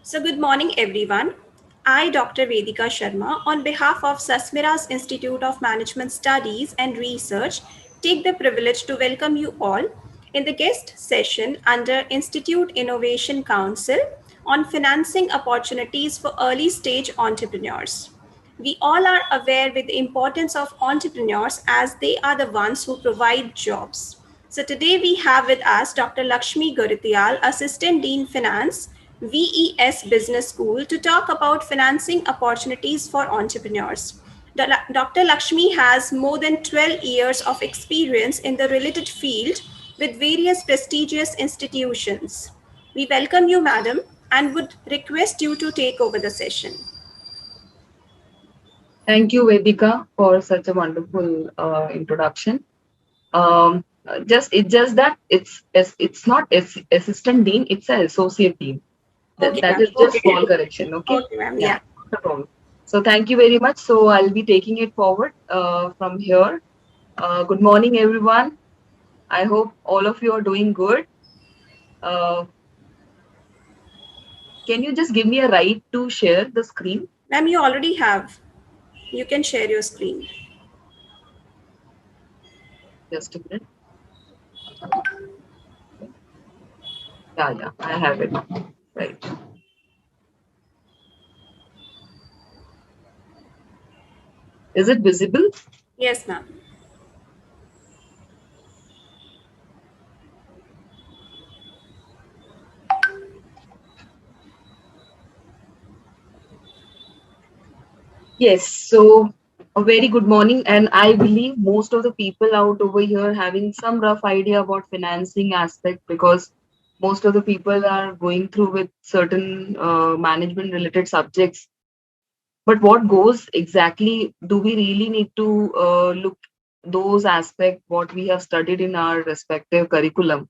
So, good morning, everyone. I, Dr. Vedika Sharma, on behalf of Sasmira's Institute of Management Studies and Research, take the privilege to welcome you all in the guest session under Institute Innovation Council on financing opportunities for early stage entrepreneurs. We all are aware with the importance of entrepreneurs as they are the ones who provide jobs. So today we have with us Dr. Lakshmi Gurutial, Assistant Dean Finance, VES Business School, to talk about financing opportunities for entrepreneurs. Dr. Lakshmi has more than 12 years of experience in the related field with various prestigious institutions. We welcome you, madam, and would request you to take over the session. Thank you, Vedika, for such a wonderful introduction. Just that it's not assistant dean, it's an associate dean. Okay, That ma'am. is just Okay. small correction. Okay, Okay, ma'am. yeah, Yeah. not a problem. So thank you very much. So I'll be taking it forward from here. Good morning, everyone. I hope all of you are doing good. Uh, can you just give me a right to share the screen? Ma'am, you already have. You can share your screen. Just a minute. Yeah, I have it. Right. Is it visible? Yes, ma'am. Yes, so a very good morning, and I believe most of the people out over here having some rough idea about financing aspect because most of the people are going through with certain management related subjects. But what goes exactly? Do we really need to look those aspects what we have studied in our respective curriculum?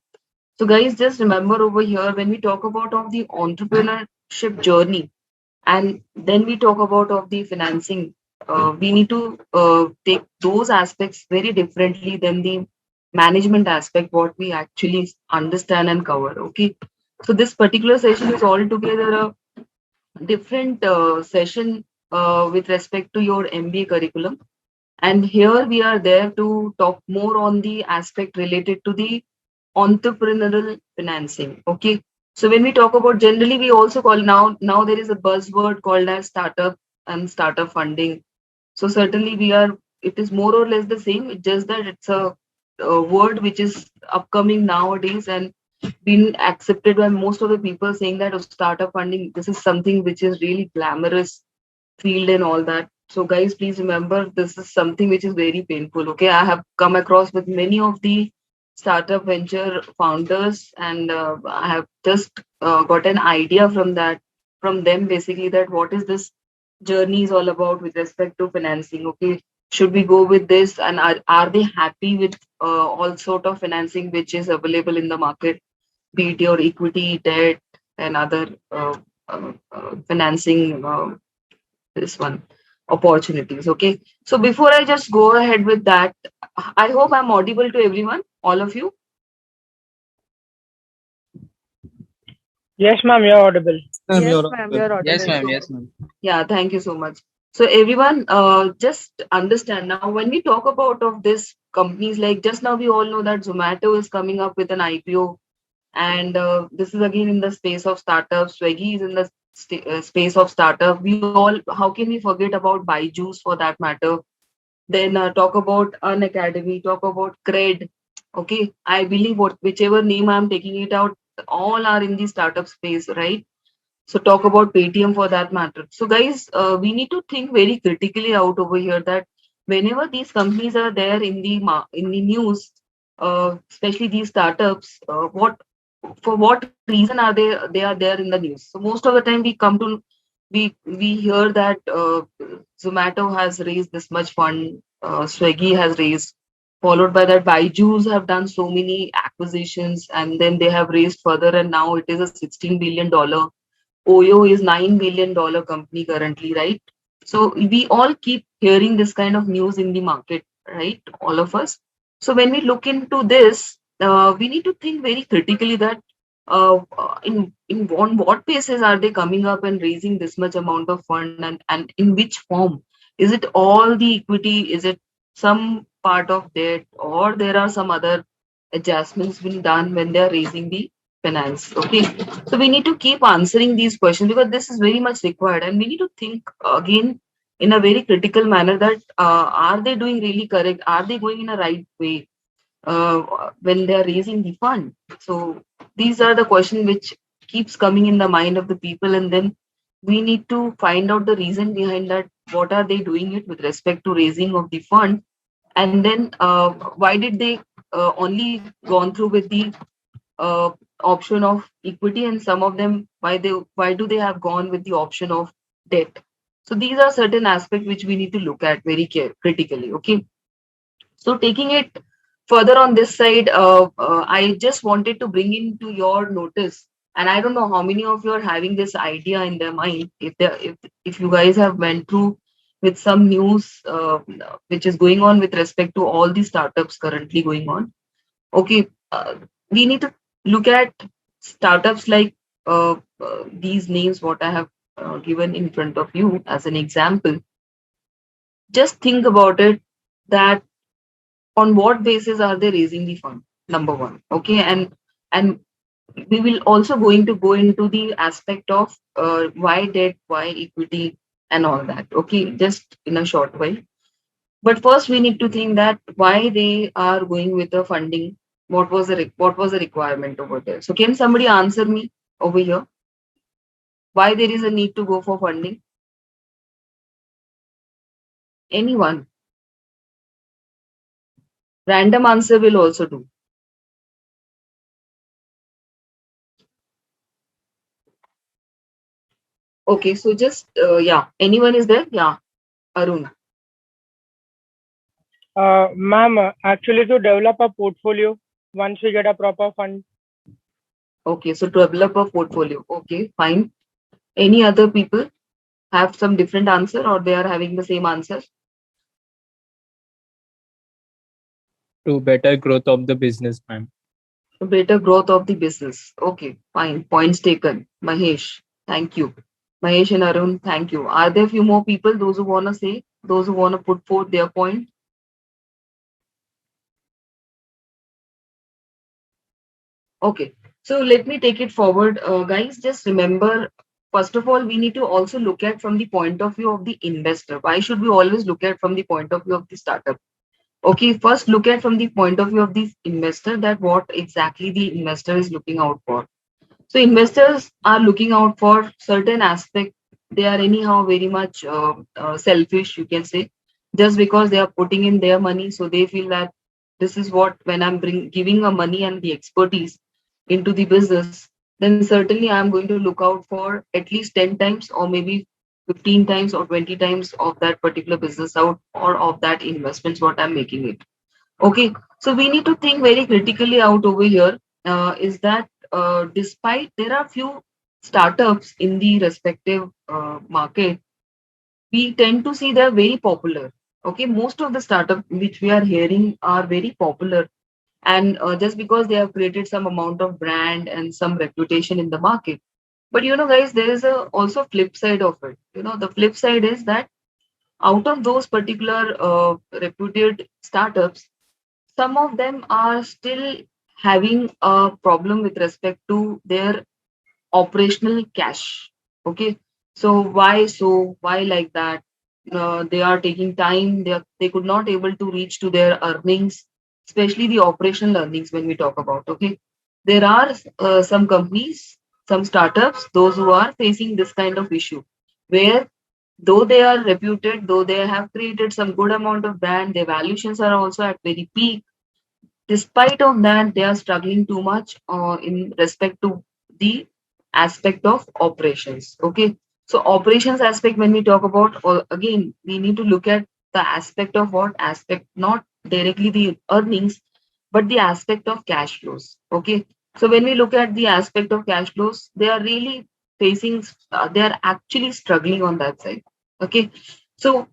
So, guys, just remember over here when we talk about of the entrepreneurship journey and then we talk about of the financing, we need to take those aspects very differently than the management aspect what we actually understand and cover. Okay, so this particular session is altogether a different session with respect to your MBA curriculum, and here we are there to talk more on the aspect related to the entrepreneurial financing. Okay. So when we talk about generally, we also call now there is a buzzword called as startup and startup funding. So certainly we are it is more or less the same. It's just that it's a word which is upcoming nowadays and been accepted by most of the people saying that startup funding this is something which is really glamorous field and all that. So, guys, please remember this is something which is very painful. Okay, I have come across with many of the startup venture founders, and I have just got an idea from that from them basically that what is this journey is all about with respect to financing. Okay, should we go with this, and are they happy with all sort of financing which is available in the market, be it your equity, debt, and other financing. This one opportunities. Okay, so before I just go ahead with that, I hope I'm audible to everyone, all of you. Yes, ma'am, you're audible. Ma'am, Yes, you're ma'am, audible. you're Yes, audible. ma'am. So Yes, ma'am. yeah, thank you so much. So everyone, just understand now when we talk about of this companies like just now we all know that Zomato is coming up with an IPO, and this is again in the space of startups. Swiggy is in the space of startup. We all how can we forget about Byju's for that matter? Then talk about an academy, talk about cred. Okay, I believe what whichever name I'm taking it out, all are in the startup space, right? So talk about Paytm for that matter. So guys, we need to think very critically out over here that whenever these companies are there in the in the news, especially these startups, what for what reason are they are there in the news? So most of the time we come to we hear that Zomato has raised this much fund, Swiggy has raised, followed by that Byju's have done so many acquisitions, and then they have raised further, and now it is a $16 billion. Oyo is $9 billion company currently, right? So we all keep hearing this kind of news in the market, right? All of us. So when we look into this, we need to think very critically that in on what basis are they coming up and raising this much amount of fund, and in which form? Is it all the equity? Is it some part of debt, or there are some other adjustments being done when they are raising the finance? Okay, so we need to keep answering these questions because this is very much required, and we need to think again in a very critical manner that are they doing really correct? Are they going in a right way when they are raising the fund? So these are the questions which keeps coming in the mind of the people, and then we need to find out the reason behind that. What are they doing it with respect to raising of the fund? And then why did they only gone through with the uh, option of equity, and some of them why do they have gone with the option of debt? So these are certain aspects which we need to look at very critically. Okay, so taking it further on this side, I just wanted to bring into your notice, and I don't know how many of you are having this idea in their mind. If you guys have went through with some news which is going on with respect to all the startups currently going on. Okay, we need to look at startups like these names what I have given in front of you as an example. Just think about it, that on what basis are they raising the fund? Number one. Okay, and we will also going to go into the aspect of why debt, why equity, and all that. Okay, just in a short while. But first, we need to think that why they are going with the funding. What was the requirement over there? So can somebody answer me over here? Why there is a need to go for funding? Anyone? Random answer will also do. Okay, so just yeah. Anyone is there? Yeah, Arun. Ma'am, actually to develop a portfolio once we get a proper fund. Okay, so to develop a portfolio. Okay, fine. Any other people have some different answer, or they are having the same answer? To better growth of the business, ma'am. Better growth of the business. Okay, fine. Points taken. Mahesh, thank you. Mahesh and Arun, thank you. Are there a few more people, those who want to say, those who want to put forth their point? Okay, so let me take it forward. Guys, just remember, first of all, we need to also look at from the point of view of the investor. Why should we always look at from the point of view of the startup? Okay, first look at from the point of view of the investor, that what exactly the investor is looking out for. So investors are looking out for certain aspect. They are anyhow very much selfish, you can say, just because they are putting in their money. So they feel that this is what, when I'm giving a money and the expertise into the business, then certainly I'm going to look out for at least 10 times or maybe 15 times or 20 times of that particular business out, or of that investments what I'm making it. Okay, so we need to think very critically out over here. Is that despite there are few startups in the respective market, we tend to see they're very popular. Okay, most of the startup which we are hearing are very popular, and just because they have created some amount of brand and some reputation in the market. But guys, there is a also flip side of it. The flip side is that out of those particular reputed startups, some of them are still having a problem with respect to their operational cash. Okay, so why like that? They are taking time. They could not able to reach to their earnings, especially the operational earnings when we talk about. Okay, there are some companies, some startups, those who are facing this kind of issue, where though they are reputed, though they have created some good amount of brand, their valuations are also at very peak. Despite of that, they are struggling too much in respect to the aspect of operations. Okay, so operations aspect, when we talk about, again, we need to look at the aspect of what aspect, not directly the earnings, but the aspect of cash flows. Okay, so when we look at the aspect of cash flows, they are really facing, they are actually struggling on that side. Okay, so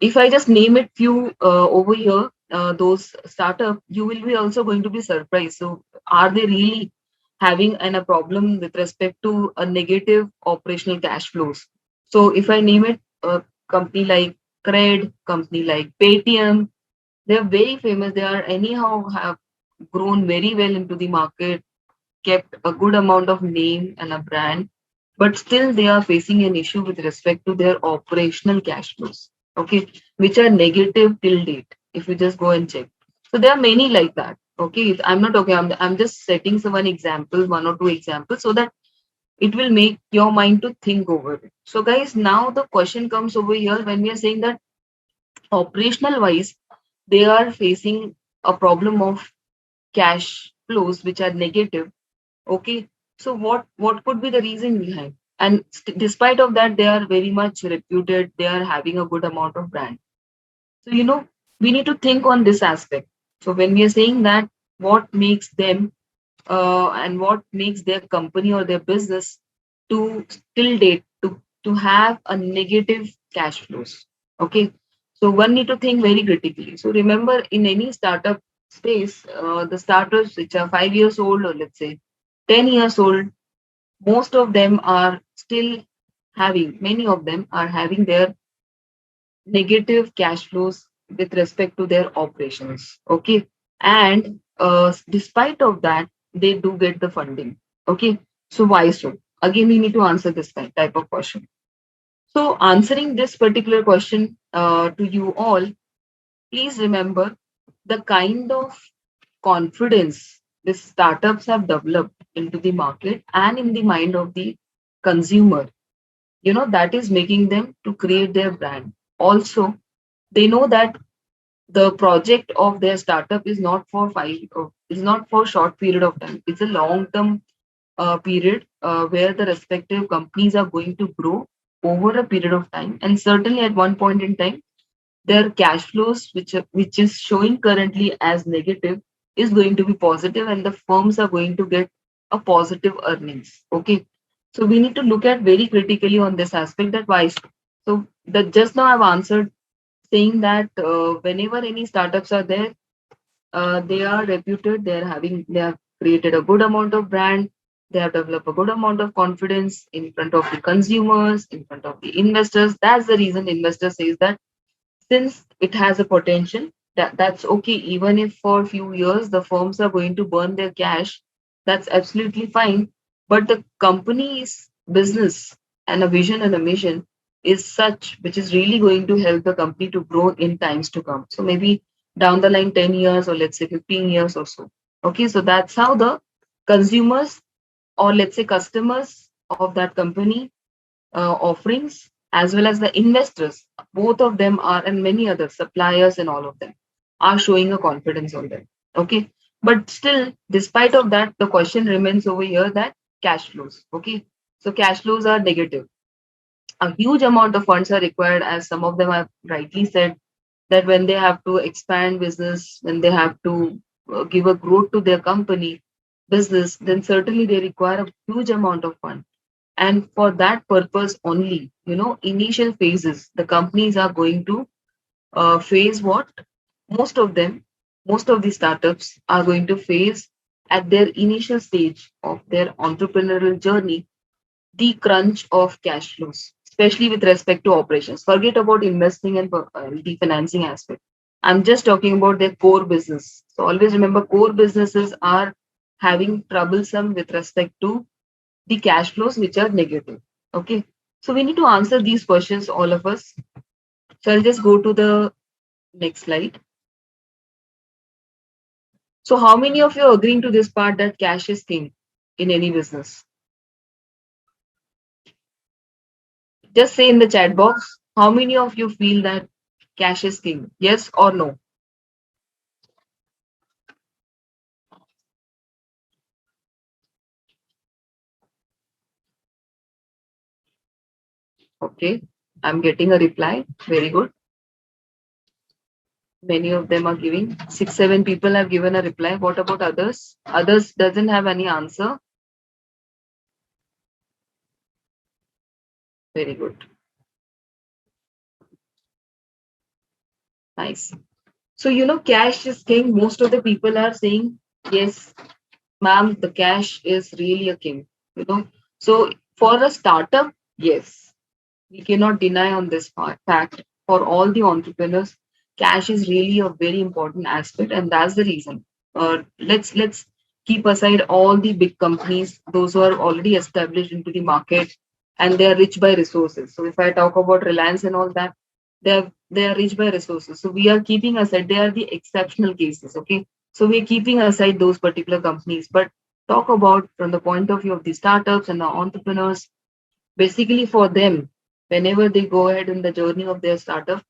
if I just name it few over here, those startup, you will be also going to be surprised. So are they really having a problem with respect to a negative operational cash flows. So if I name it, a company like Cred, company like Paytm, they are very famous. They are anyhow have grown very well into the market, kept a good amount of name and a brand, but still they are facing an issue with respect to their operational cash flows, okay, which are negative till date. If you just go and check, so there are many like that. Okay, I'm not okay. I'm just setting some one example, one or two examples, so that it will make your mind to think over it. So, guys, now the question comes over here when we are saying that operational wise, they are facing a problem of cash flows which are negative. Okay, so what could be the reason behind? And despite of that, they are very much reputed. They are having a good amount of brand. So we need to think on this aspect. So when we are saying that, what makes them and what makes their company or their business to till date to have a negative cash flows? Okay, so one need to think very critically. So remember, in any startup space, the startups which are 5 years old, or let's say 10 years old, most of them are still having, many of them are having their negative cash flows with respect to their operations. Okay, and despite of that, they do get the funding. Okay, so why so? Again, we need to answer this type of question. So answering this particular question to you all, please remember the kind of confidence the startups have developed into the market and in the mind of the consumer, that is making them to create their brand. Also, they know that the project of their startup is not for is not for short period of time. It's a long term period where the respective companies are going to grow over a period of time, and certainly at one point in time their cash flows, which is showing currently as negative, is going to be positive, and the firms are going to get a positive earnings. Okay, so we need to look at very critically on this aspect, that why so that just now I've answered saying that whenever any startups are there, they are reputed, they have created a good amount of brand, they have developed a good amount of confidence in front of the consumers, in front of the investors. That's the reason investor says that since it has a potential, that's okay. Even if for a few years the firms are going to burn their cash, that's absolutely fine. But the company's business and a vision and a mission is such which is really going to help the company to grow in times to come. So maybe down the line 10 years, or let's say 15 years or so. Okay, so that's how the consumers, or let's say customers of that company, offerings, as well as the investors, both of them are, and many other suppliers and all of them are showing a confidence on them. Okay, but still, despite of that, the question remains over here that cash flows. Okay, so cash flows are negative. A huge amount of funds are required, as some of them have rightly said, that when they have to expand business, when they have to give a growth to their company business, then certainly they require a huge amount of funds. And for that purpose only, initial phases, the companies are going to face what most of them, most of the startups are going to face at their initial stage of their entrepreneurial journey, the crunch of cash flows, especially with respect to operations. Forget about investing and the financing aspect. I'm just talking about their core business. So always remember, core businesses are having troublesome with respect to the cash flows which are negative. Okay, so we need to answer these questions, all of us. So I'll just go to the next slide. So how many of you are agreeing to this part that cash is king in any business? Just say in the chat box, how many of you feel that cash is king? Yes or no? Okay, I'm getting a reply. Very good. Many of them are giving. 6, 7 people have given a reply. What about others? Others doesn't have any answer. Very good. Nice. So cash is king. Most of the people are saying yes. ma'am, the cash is really a king, you know. So for a startup, yes, we cannot deny on this fact. For all the entrepreneurs, cash is really a very important aspect, and that's the reason. Let's keep aside all the big companies, those who are already established into the market, and they are rich by resources. So if I talk about Reliance and all that, they are rich by resources. So we are keeping aside. They are the exceptional cases. Okay, so we are keeping aside those particular companies, but talk about from the point of view of the startups and the entrepreneurs. Basically, for them, whenever they go ahead in the journey of their startup,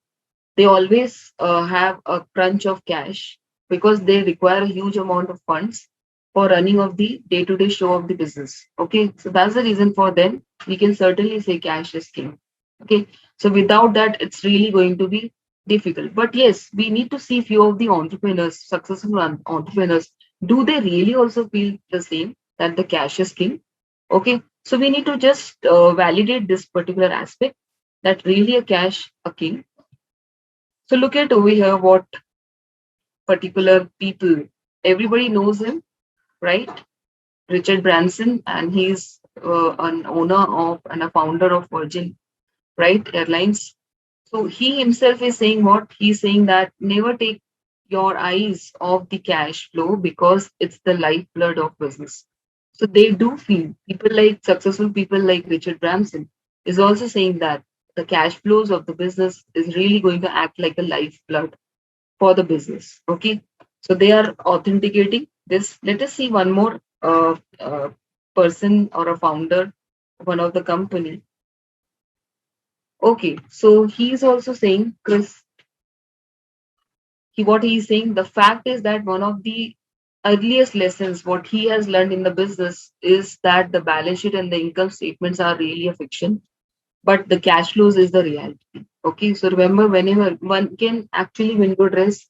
they always have a crunch of cash because they require a huge amount of funds for running of the day-to-day show of the business. Okay, so that's the reason for them. We can certainly say cash is king. Okay, so without that, it's really going to be difficult. But yes, we need to see few of the entrepreneurs, successful entrepreneurs. Do they really also feel the same that the cash is king? Okay, so we need to just validate this particular aspect that really a cash a king. So look at over here what particular people, everybody knows him, right? Richard Branson, and he's an owner of and a founder of Virgin, right? Airlines. So he himself is saying what? He's saying that never take your eyes off the cash flow because it's the lifeblood of business. So they do feel people like successful people like Richard Branson is also saying that the cash flows of the business is really going to act like a lifeblood for the business. Okay, so they are authenticating this. Let us see one more person or a founder, one of the company. Okay, so he's also saying, Chris, what he is saying, the fact is that one of the earliest lessons what he has learned in the business is that the balance sheet and the income statements are really a fiction, but the cash flows is the reality. Okay, so remember, whenever one can actually window dress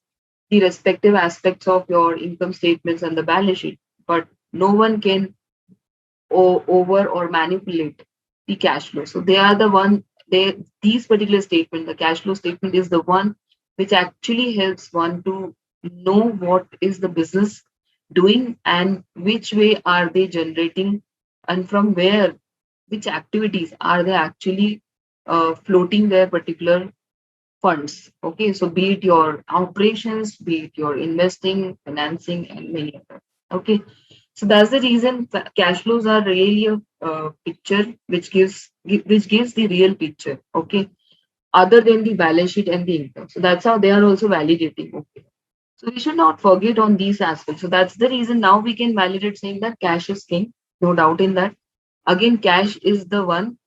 the respective aspects of your income statements and the balance sheet, but no one can over or manipulate the cash flow. So they are the one. They these particular statement, the cash flow statement, is the one which actually helps one to know what is the business doing and which way are they generating and from where, which activities are they actually floating their particular funds. Okay, so be it your operations, be it your investing, financing, and many other. Okay, so that's the reason cash flows are really a picture which gives the real picture. Okay, other than the balance sheet and the income. So that's how they are also validating. Okay, so we should not forget on these aspects. So that's the reason now we can validate saying that cash is king. No doubt in that. Again, cash is the one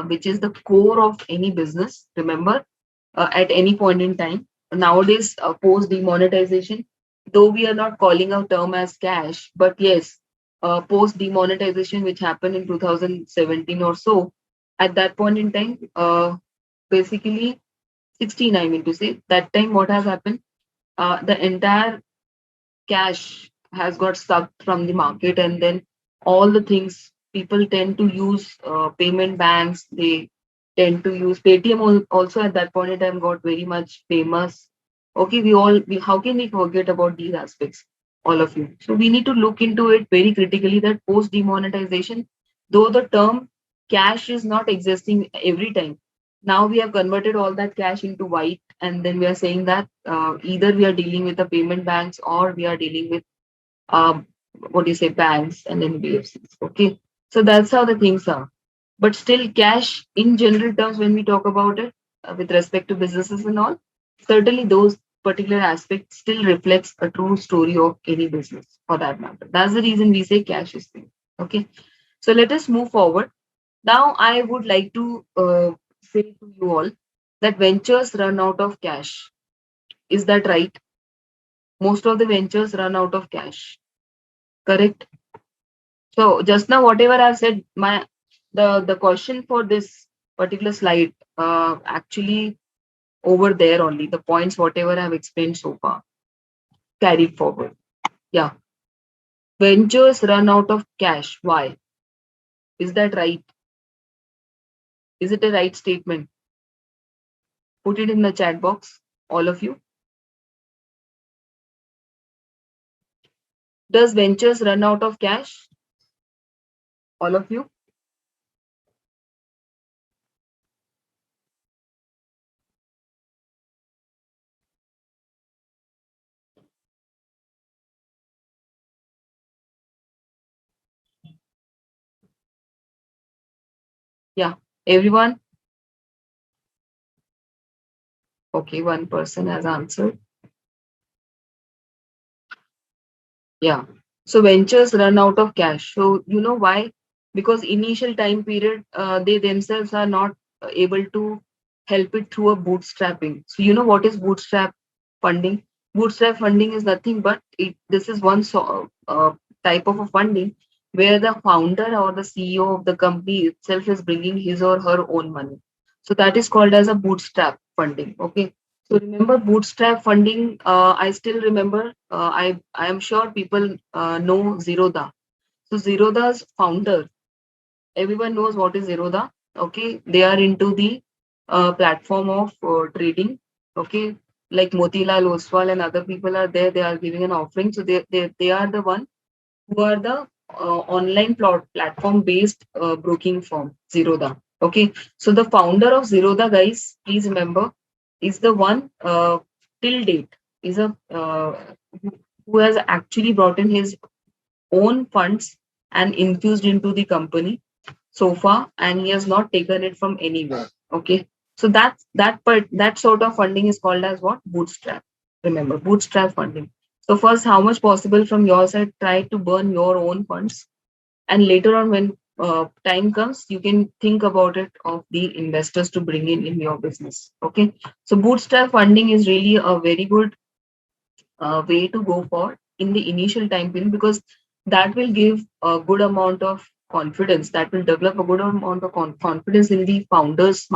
which is the core of any business. Remember, at any point in time. Nowadays, post demonetization, though we are not calling our term as cash, but yes, post demonetization, which happened in 2017 or so, at that point in time, basically 16, I mean to say, that time what has happened, the entire cash has got sucked from the market, and then all the things people tend to use payment banks, they tend to use Paytm also at that point in time got very much famous. Okay, how can we forget about these aspects, all of you? So we need to look into it very critically that post demonetization, though the term cash is not existing every time, now we have converted all that cash into white, and then we are saying that either we are dealing with the payment banks or we are dealing with um, what do you say, banks and NBFCs. Okay, so that's how the things are. But still, cash in general terms, when we talk about it with respect to businesses and all, certainly those particular aspects still reflects a true story of any business for that matter. That's the reason we say cash is king. Okay, so let us move forward. Now, I would like to say to you all that ventures run out of cash. Is that right? Most of the ventures run out of cash. Correct. So just now, whatever I've said, the question for this particular slide, actually over there only the points whatever I've explained so far carried forward. Yeah, ventures run out of cash. Why? Is that right? Is it a right statement? Put it in the chat box, all of you. Does ventures run out of cash? All of you? Yeah, everyone? Okay, one person has answered. Yeah. So ventures run out of cash. So you know why? Because initial time period, they themselves are not able to help it through a bootstrapping. So you know what is bootstrap funding? Bootstrap funding is nothing but this is one type of a funding where the founder or the CEO of the company itself is bringing his or her own money. So that is called as a bootstrap funding. Okay. So remember bootstrap funding. I still remember. I am sure people know Zerodha. So Zerodha's founder, everyone knows what is Zerodha. Okay, they are into the platform of trading. Okay, like Motilal Oswal and other people are there. They are giving an offering. So they are the one who are the online platform based broking firm Zerodha. Okay, so the founder of Zerodha, guys, please remember, is the one till date is a who has actually brought in his own funds and infused into the company so far, and he has not taken it from anywhere. Okay, so that sort of funding is called as what? Bootstrap. Remember, bootstrap funding. So first, how much possible from your side, try to burn your own funds, and later on, when time comes, you can think about it of the investors to bring in your business. Okay, so bootstrap funding is really a very good way to go for in the initial time period, because that will give a good amount of confidence, that will develop a good amount of confidence in the founder's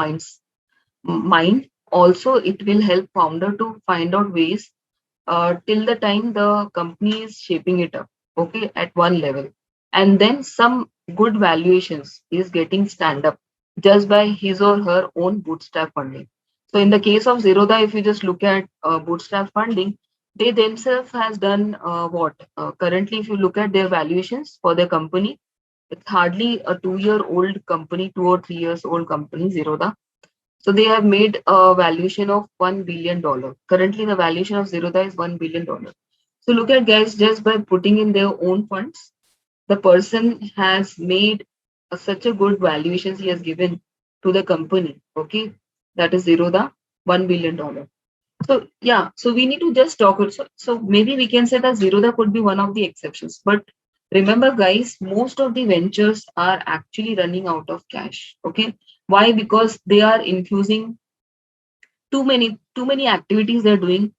mind. Also, it will help founder to find out ways till the time the company is shaping it up, okay, at one level. And then some good valuations is getting stand up just by his or her own bootstrap funding. So in the case of Zerodha, if you just look at bootstrap funding, they themselves has done what? Currently, if you look at their valuations for their company, it's hardly a 2 year old company, 2 or 3 years old company, Zerodha. So they have made a valuation of $1 billion. Currently, the valuation of Zerodha is $1 billion. So look at, guys, just by putting in their own funds, the person has made such a good valuations he has given to the company. Okay, that is Zerodha, $1 billion. So yeah, so we need to just talk. So maybe we can say that Zerodha could be one of the exceptions. But remember, guys, most of the ventures are actually running out of cash. Okay, why? Because they are infusing too many activities they're doing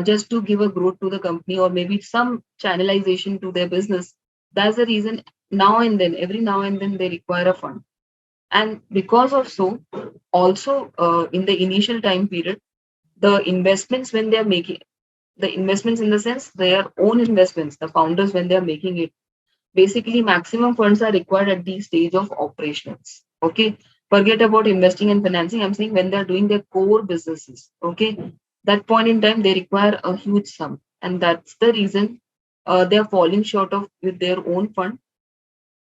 just to give a growth to the company, or maybe some channelization to their business. That's the reason now and then, every now and then, they require a fund. And because of so, also in the initial time period, the investments when they're making the investments in the sense their own investments, the founders when they're making it, basically maximum funds are required at the stage of operations. Okay, forget about investing and financing. I'm saying when they're doing their core businesses. Okay, that point in time they require a huge sum, and that's the reason they're falling short of with their own fund.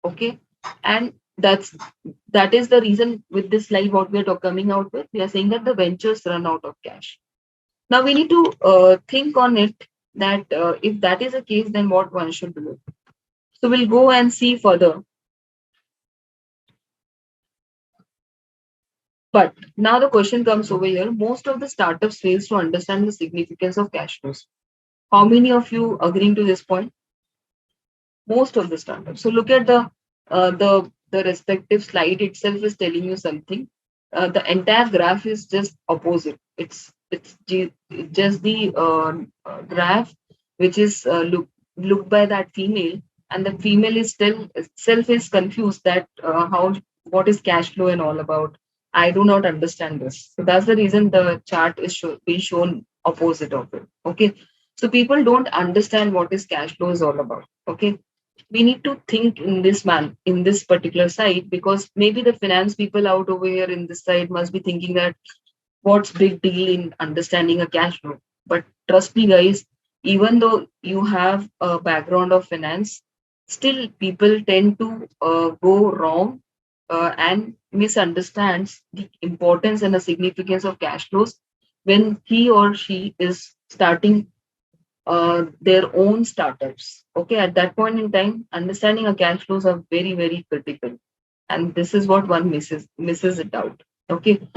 Okay, and that is the reason with this slide what we are coming out with. We are saying that the ventures run out of cash. Now we need to think on it, that if that is the case, then what one should do. So we'll go and see further. But now the question comes over here. Most of the startups fails to understand the significance of cash flows. How many of you agreeing to this point? Most of the startups. So look at the respective slide itself is telling you something. The entire graph is just opposite. Just the graph which is looked by that female, and the female is still itself is confused that how what is cash flow and all about. I do not understand this. So that's the reason the chart is being shown opposite of it. Okay. So people don't understand what is cash flow is all about. Okay, we need to think in this man in this particular side, because maybe the finance people out over here in this side must be thinking that what's big deal in understanding a cash flow. But trust me, guys, even though you have a background of finance, still people tend to go wrong and misunderstands the importance and the significance of cash flows when he or she is starting their own startups. Okay, at that point in time, understanding a cash flows are very, very critical, and this is what one misses it out. Okay,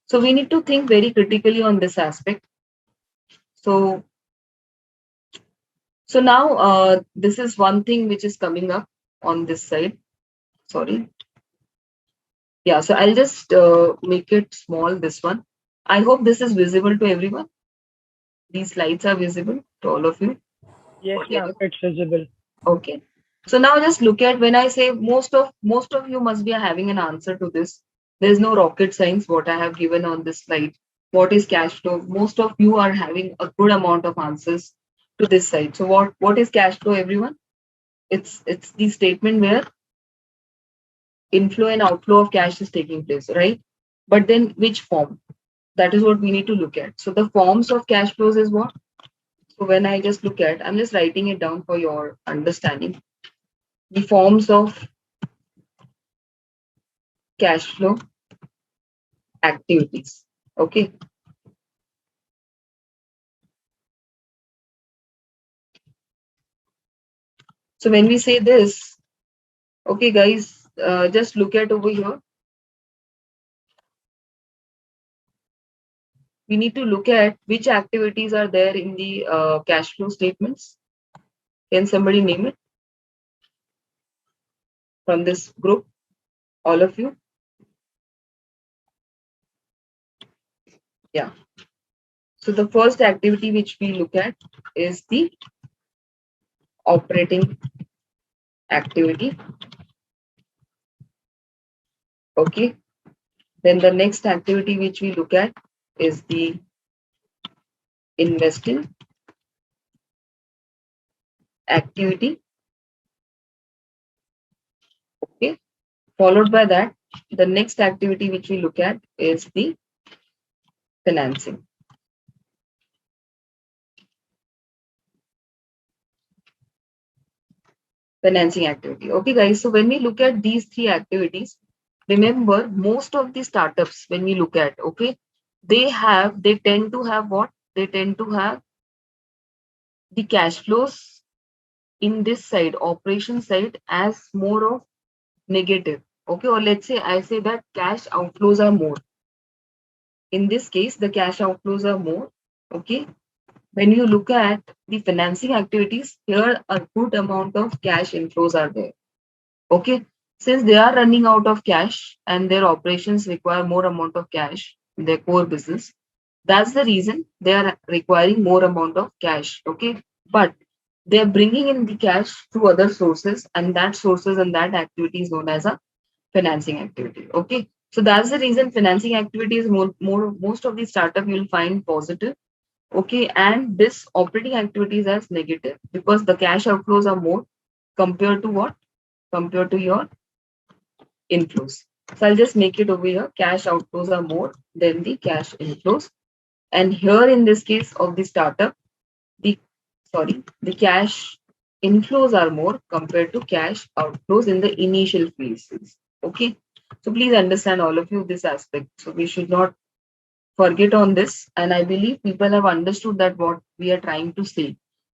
so we need to think very critically on this aspect. So now this is one thing which is coming up on this side. Sorry. Yeah, so I'll just make it small, this one. I hope this is visible to everyone. These slides are visible to all of you. Yes, ma'am, Whatever. it's visible. Okay. So now just look at, when I say most of you must be having an answer to this. There's no rocket science what I have given on this slide. What is cash flow? Most of you are having a good amount of answers to this side. So what is cash flow, everyone? It's the statement where inflow and outflow of cash is taking place, right? But then which form? That is what we need to look at. So the forms of cash flows is what? So when I just look at, I'm just writing it down for your understanding. The forms of cash flow activities. Okay. So when we say this, okay, guys, just look at over here. We need to look at which activities are there in the cash flow statements. Can somebody name it from this group? All of you? Yeah. So the first activity which we look at is the operating activity. Okay. Then the next activity which we look at is the investing activity. Okay. Followed by that, the next activity which we look at is the financing. Financing activity. Okay, guys. So when we look at these three activities, remember most of the startups, when we look at, okay, they tend to have what? They tend to have the cash flows in this side, operation side, as more of negative. Okay, or let's say I say that cash outflows are more. In this case, the cash outflows are more. Okay, when you look at the financing activities, here a good amount of cash inflows are there. Okay, since they are running out of cash and their operations require more amount of cash in their core business, that's the reason they are requiring more amount of cash. Okay, but they're bringing in the cash through other sources, and that sources and that activity is known as a financing activity. Okay, so that's the reason financing activity is most of the startup you'll find positive. Okay, and this operating activities as negative because the cash outflows are more compared to what? Compared to your inflows. So I'll just make it over here. Cash outflows are more than the cash inflows. And here in this case of the startup, the the cash inflows are more compared to cash outflows in the initial phases. Okay. So please understand all of you this aspect. So we should not forget on this. And I believe people have understood that what we are trying to say.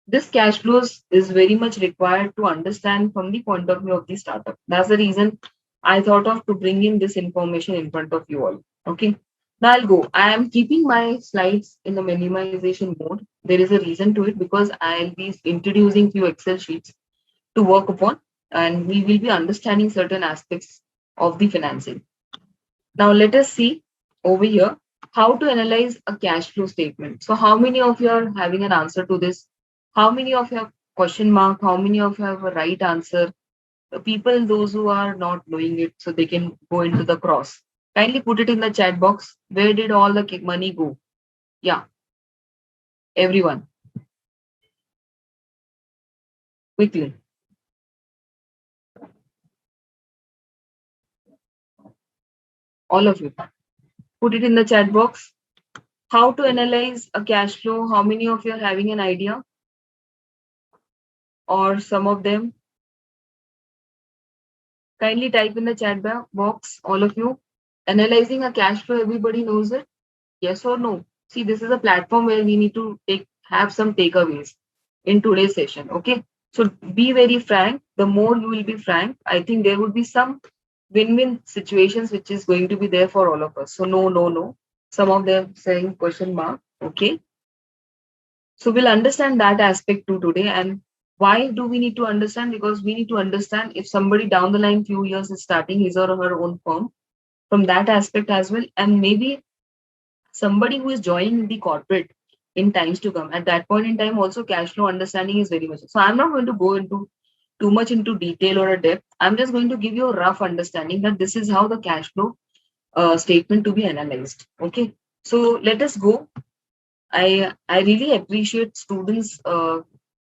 This cash flows is very much required to understand from the point of view of the startup. That's the reason I thought of to bring in this information in front of you all. Okay. Now I'll go. I am keeping my slides in the minimization mode. There is a reason to it because I'll be introducing few Excel sheets to work upon, and we will be understanding certain aspects of the financing. Now let us see over here how to analyze a cash flow statement. So how many of you are having an answer to this? How many of you have question mark? How many of you have a right answer? People, those who are not knowing it, so they can go into the cross. Kindly put it in the chat box. Where did all the money go? Yeah, everyone, quickly. All of you, put it in the chat box. How to analyze a cash flow? How many of you are having an idea? or some of them? Kindly type in the chat box, all of you. Analyzing a cash flow, everybody knows it. Yes or no? See, this is a platform where we need to have some takeaways in today's session. Okay. So be very frank. The more you will be frank, I think there would be some win-win situations which is going to be there for all of us. So no, no, no. Some of them saying question mark. Okay. So we'll understand that aspect too today. And why do we need to understand? Because we need to understand if somebody down the line few years is starting his or her own firm from that aspect as well. And maybe somebody who is joining the corporate in times to come. At that point in time, also cash flow understanding is very much. So I'm not going to go into too much into detail or a depth. I'm just going to give you a rough understanding that this is how the cash flow statement to be analyzed. Okay. So let us go. I really appreciate students'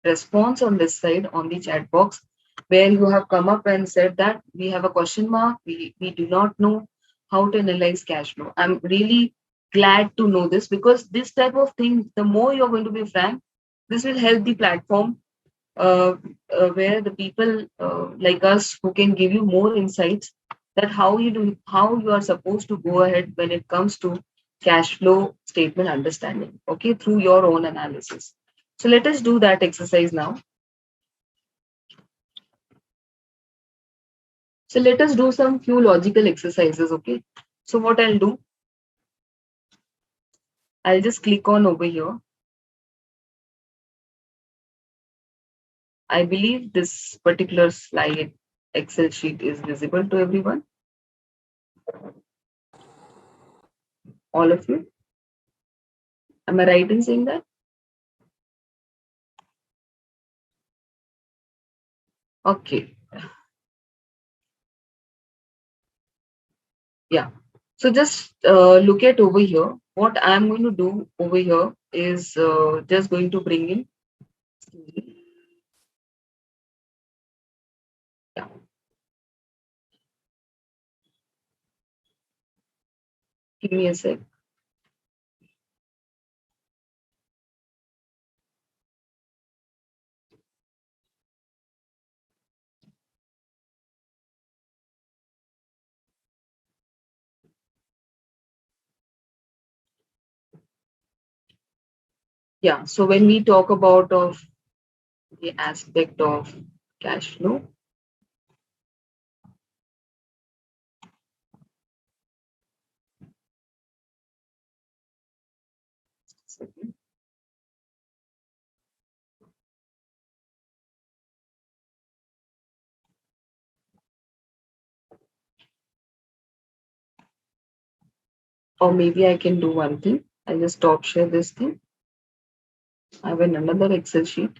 response on this side on the chat box, where you have come up and said that we have a question mark. We do not know how to analyze cash flow. I'm really glad to know this because this type of thing, the more you're going to be frank, this will help the platform uh, where the people like us who can give you more insights that how you are supposed to go ahead when it comes to cash flow statement understanding, okay, through your own analysis. So let us do that exercise now. So let us do some few logical exercises, okay. So what I'll do, I'll just click on over here. I believe this particular slide Excel sheet is visible to everyone, all of you. Am I right in saying that? Okay. Yeah. So just look at over here. What I'm going to do over here is just going to bring in. Yeah. Give me a sec. Yeah. So when we talk about of the aspect of cash flow, or maybe I can do one thing. I'll just stop share this thing. I have another Excel sheet.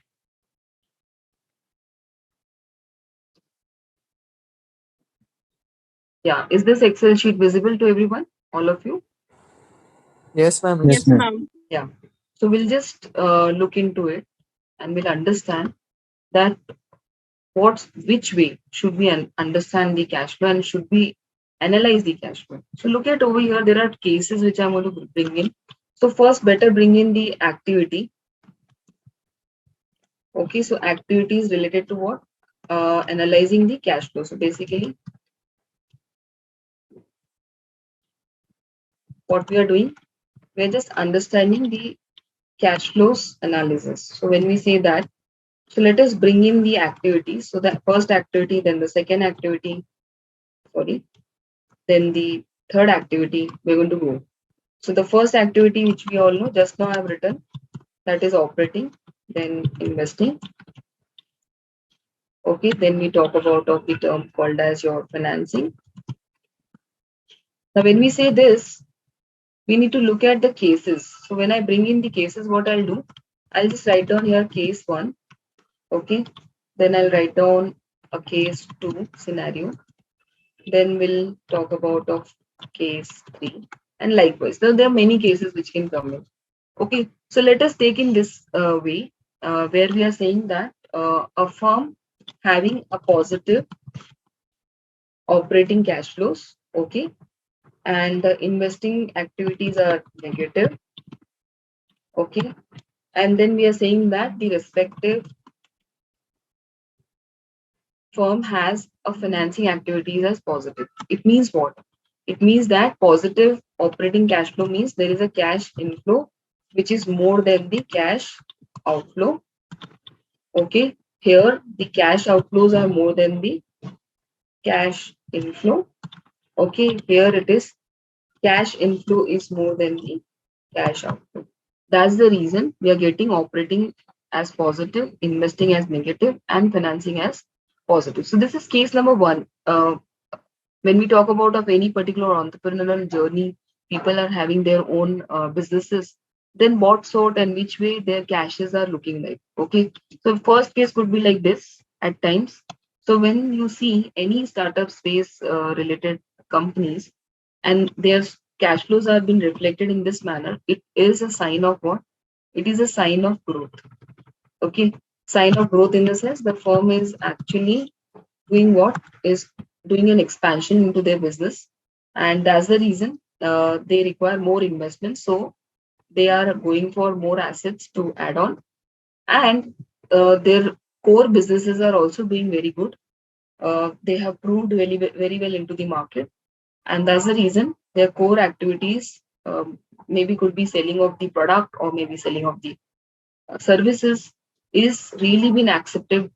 Yeah. Is this Excel sheet visible to everyone? All of you? Yes, ma'am. Yes, ma'am. Yeah. So we'll just look into it and we'll understand that which way should we understand the cash flow and should we analyze the cash flow. So look at over here, there are cases which I'm going to bring in. So first, better bring in the activity. Okay, so activity is related to what? Analyzing the cash flow. So basically, what we are doing, we're just understanding the cash flows analysis. So when we say that, so let us bring in the activities. So the first activity, then the second activity, sorry, then the third activity, we're going to go. So the first activity which we all know, just now I've written, that is operating, then investing. Okay, then we talk about of the term called as your financing. Now when we say this, we need to look at the cases. So when I bring in the cases, what I'll do, I'll just write down here case 1. Okay, then I'll write down a case 2 scenario. Then we'll talk about of case 3 and likewise. So there are many cases which can come in. Okay, so let us take in this way where we are saying that a firm having a positive operating cash flows, okay, and the investing activities are negative, okay, and then we are saying that the respective firm has a financing activities as positive. It means what? It means that positive operating cash flow means there is a cash inflow which is more than the cash outflow. Okay, here the cash outflows are more than the cash inflow. Okay, here it is cash inflow is more than the cash outflow. That's the reason we are getting operating as positive, investing as negative, and financing as positive. So this is case number one. When we talk about of any particular entrepreneurial journey, people are having their own businesses. Then what sort and which way their cashes are looking like? Okay, so first case could be like this at times. So when you see any startup space related companies and their cash flows are being reflected in this manner, it is a sign of what? It is a sign of growth. Okay, sign of growth in the sense the firm is actually doing what is doing an expansion into their business, and that's the reason they require more investment. So they are going for more assets to add on, and their core businesses are also doing very good. They have proved very well into the market, and that's the reason their core activities maybe could be selling of the product or maybe selling of the services is really been accepted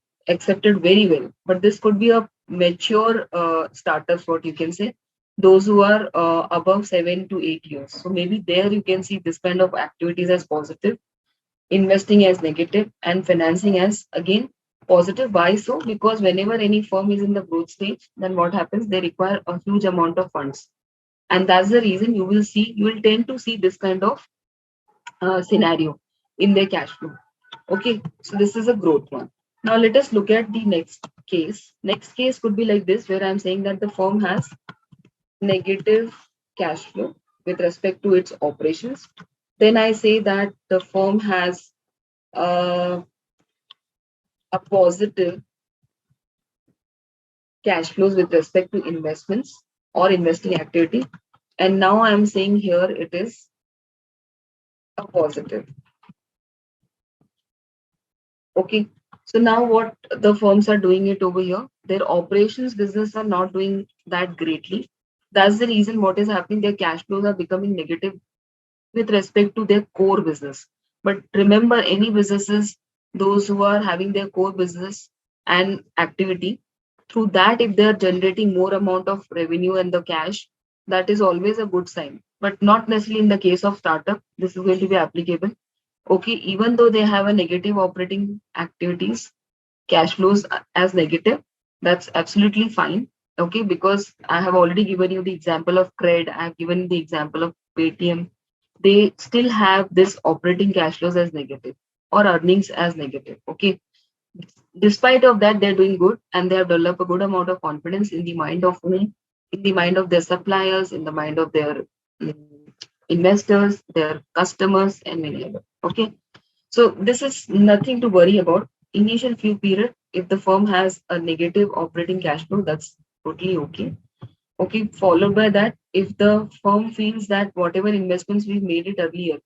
very well. But this could be a mature startups, what you can say, those who are above 7 to 8 years. So maybe there you can see this kind of activities as positive, investing as negative, and financing as again positive. Why so? Because whenever any firm is in the growth stage, then what happens? They require a huge amount of funds, and that's the reason you will tend to see this kind of scenario in their cash flow. Okay, so this is a growth one. Now let us look at the next case. Next case could be like this, where I'm saying that the firm has negative cash flow with respect to its operations. Then I say that the firm has uh, a positive cash flows with respect to investments or investing activity. And now I'm saying here it is a positive. Okay. So now what the firms are doing it over here, their operations business are not doing that greatly. That's the reason what is happening, their cash flows are becoming negative with respect to their core business. But remember, any businesses, those who are having their core business and activity, through that, if they are generating more amount of revenue and the cash, that is always a good sign. But not necessarily in the case of startup, this is going to be applicable. Okay, even though they have a negative operating activities, cash flows as negative, that's absolutely fine. Okay, because I have already given you the example of cred, I have given the example of Paytm. They still have this operating cash flows as negative or earnings as negative. Okay, despite of that, they're doing good and they have developed a good amount of confidence in the mind of whom? In the mind of their suppliers, in the mind of their investors, their customers, and many other. Okay, so this is nothing to worry about. Initial few period, if the firm has a negative operating cash flow, that's totally okay. Okay, followed by that, if the firm feels that whatever investments we made it earlier,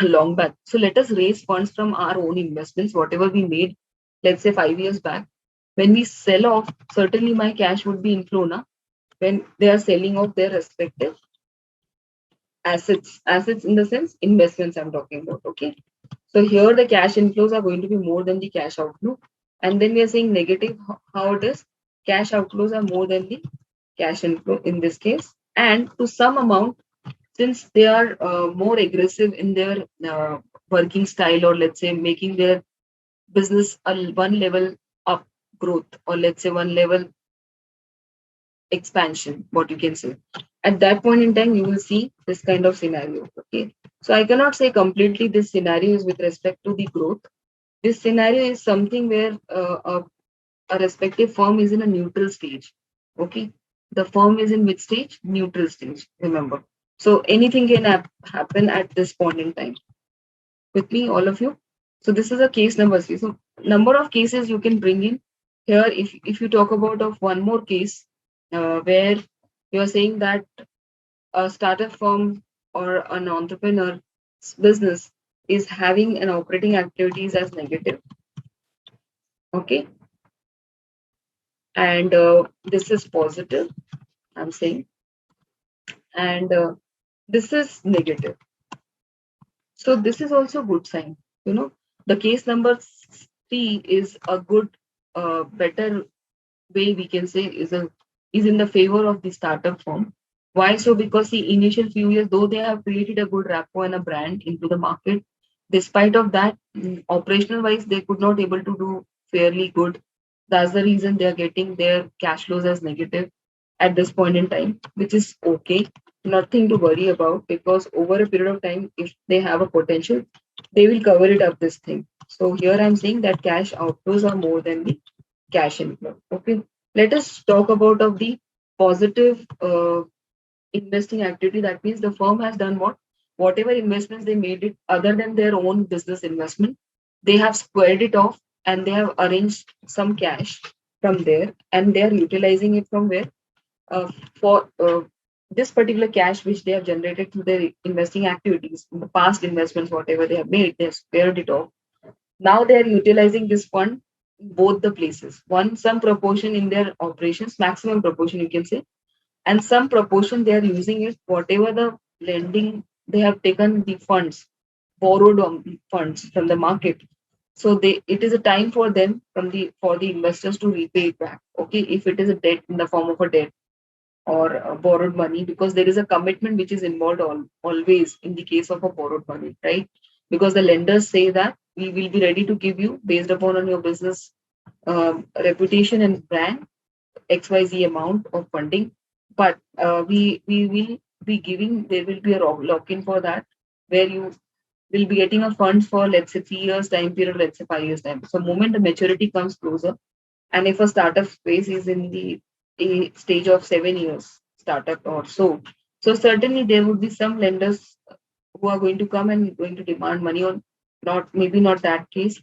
long back, so let us raise funds from our own investments, whatever we made, let's say 5 years back. When we sell off, certainly my cash would be inflow now when they are selling off their respective assets in the sense investments I'm talking about. Okay, so here the cash inflows are going to be more than the cash outflow. And then we are saying negative, how it is? Cash outflows are more than the cash inflow in this case. And to some amount, since they are more aggressive in their working style, or let's say making their business a one level up growth, or let's say one level expansion, what you can say. At that point in time, you will see this kind of scenario. Okay. So I cannot say completely this scenario is with respect to the growth. This scenario is something where a respective firm is in a neutral stage. Okay. The firm is in which stage? Neutral stage, remember. So anything can happen at this point in time. With me, all of you. So this is a case number 3. So number of cases you can bring in here. If you talk about of one more case where you are saying that a startup firm or an entrepreneur business is having an operating activities as negative. Okay. and this is positive, I'm saying, and this is negative. So this is also good sign. You know, the case number three is a good, better way we can say is in the favor of the startup firm. Why so? Because the initial few years, though they have created a good rapport and a brand into the market, despite of that, operational wise, they could not able to do fairly good. That's the reason they are getting their cash flows as negative at this point in time, which is okay. Nothing to worry about because over a period of time, if they have a potential, they will cover it up this thing. So here I'm saying that cash outflows are more than the cash inflow. Okay, let us talk about of the positive investing activity. That means the firm has done what? Whatever investments they made it other than their own business investment, they have squared it off and they have arranged some cash from there and they are utilizing it from where? For this particular cash which they have generated through their investing activities, the past investments, whatever they have made, they have squared it off. Now they are utilizing this fund in both the places. One, some proportion in their operations, maximum proportion you can say, and some proportion they are using it, whatever the lending they have taken the funds, borrowed funds from the market. So they it is a time for them from the for the investors to repay it back. Okay, if it is a debt in the form of a debt or borrowed money, because there is a commitment which is involved always in the case of a borrowed money, right? Because the lenders say that we will be ready to give you based upon on your business reputation and brand XYZ amount of funding, but we will be giving, there will be a lock-in for that where you will be getting a fund for let's say 3 years time period, let's say 5 years time. So moment the maturity comes closer, and if a startup space is in the a stage of 7 years startup or so, so certainly there would be some lenders who are going to come and going to demand money on, not maybe not that case,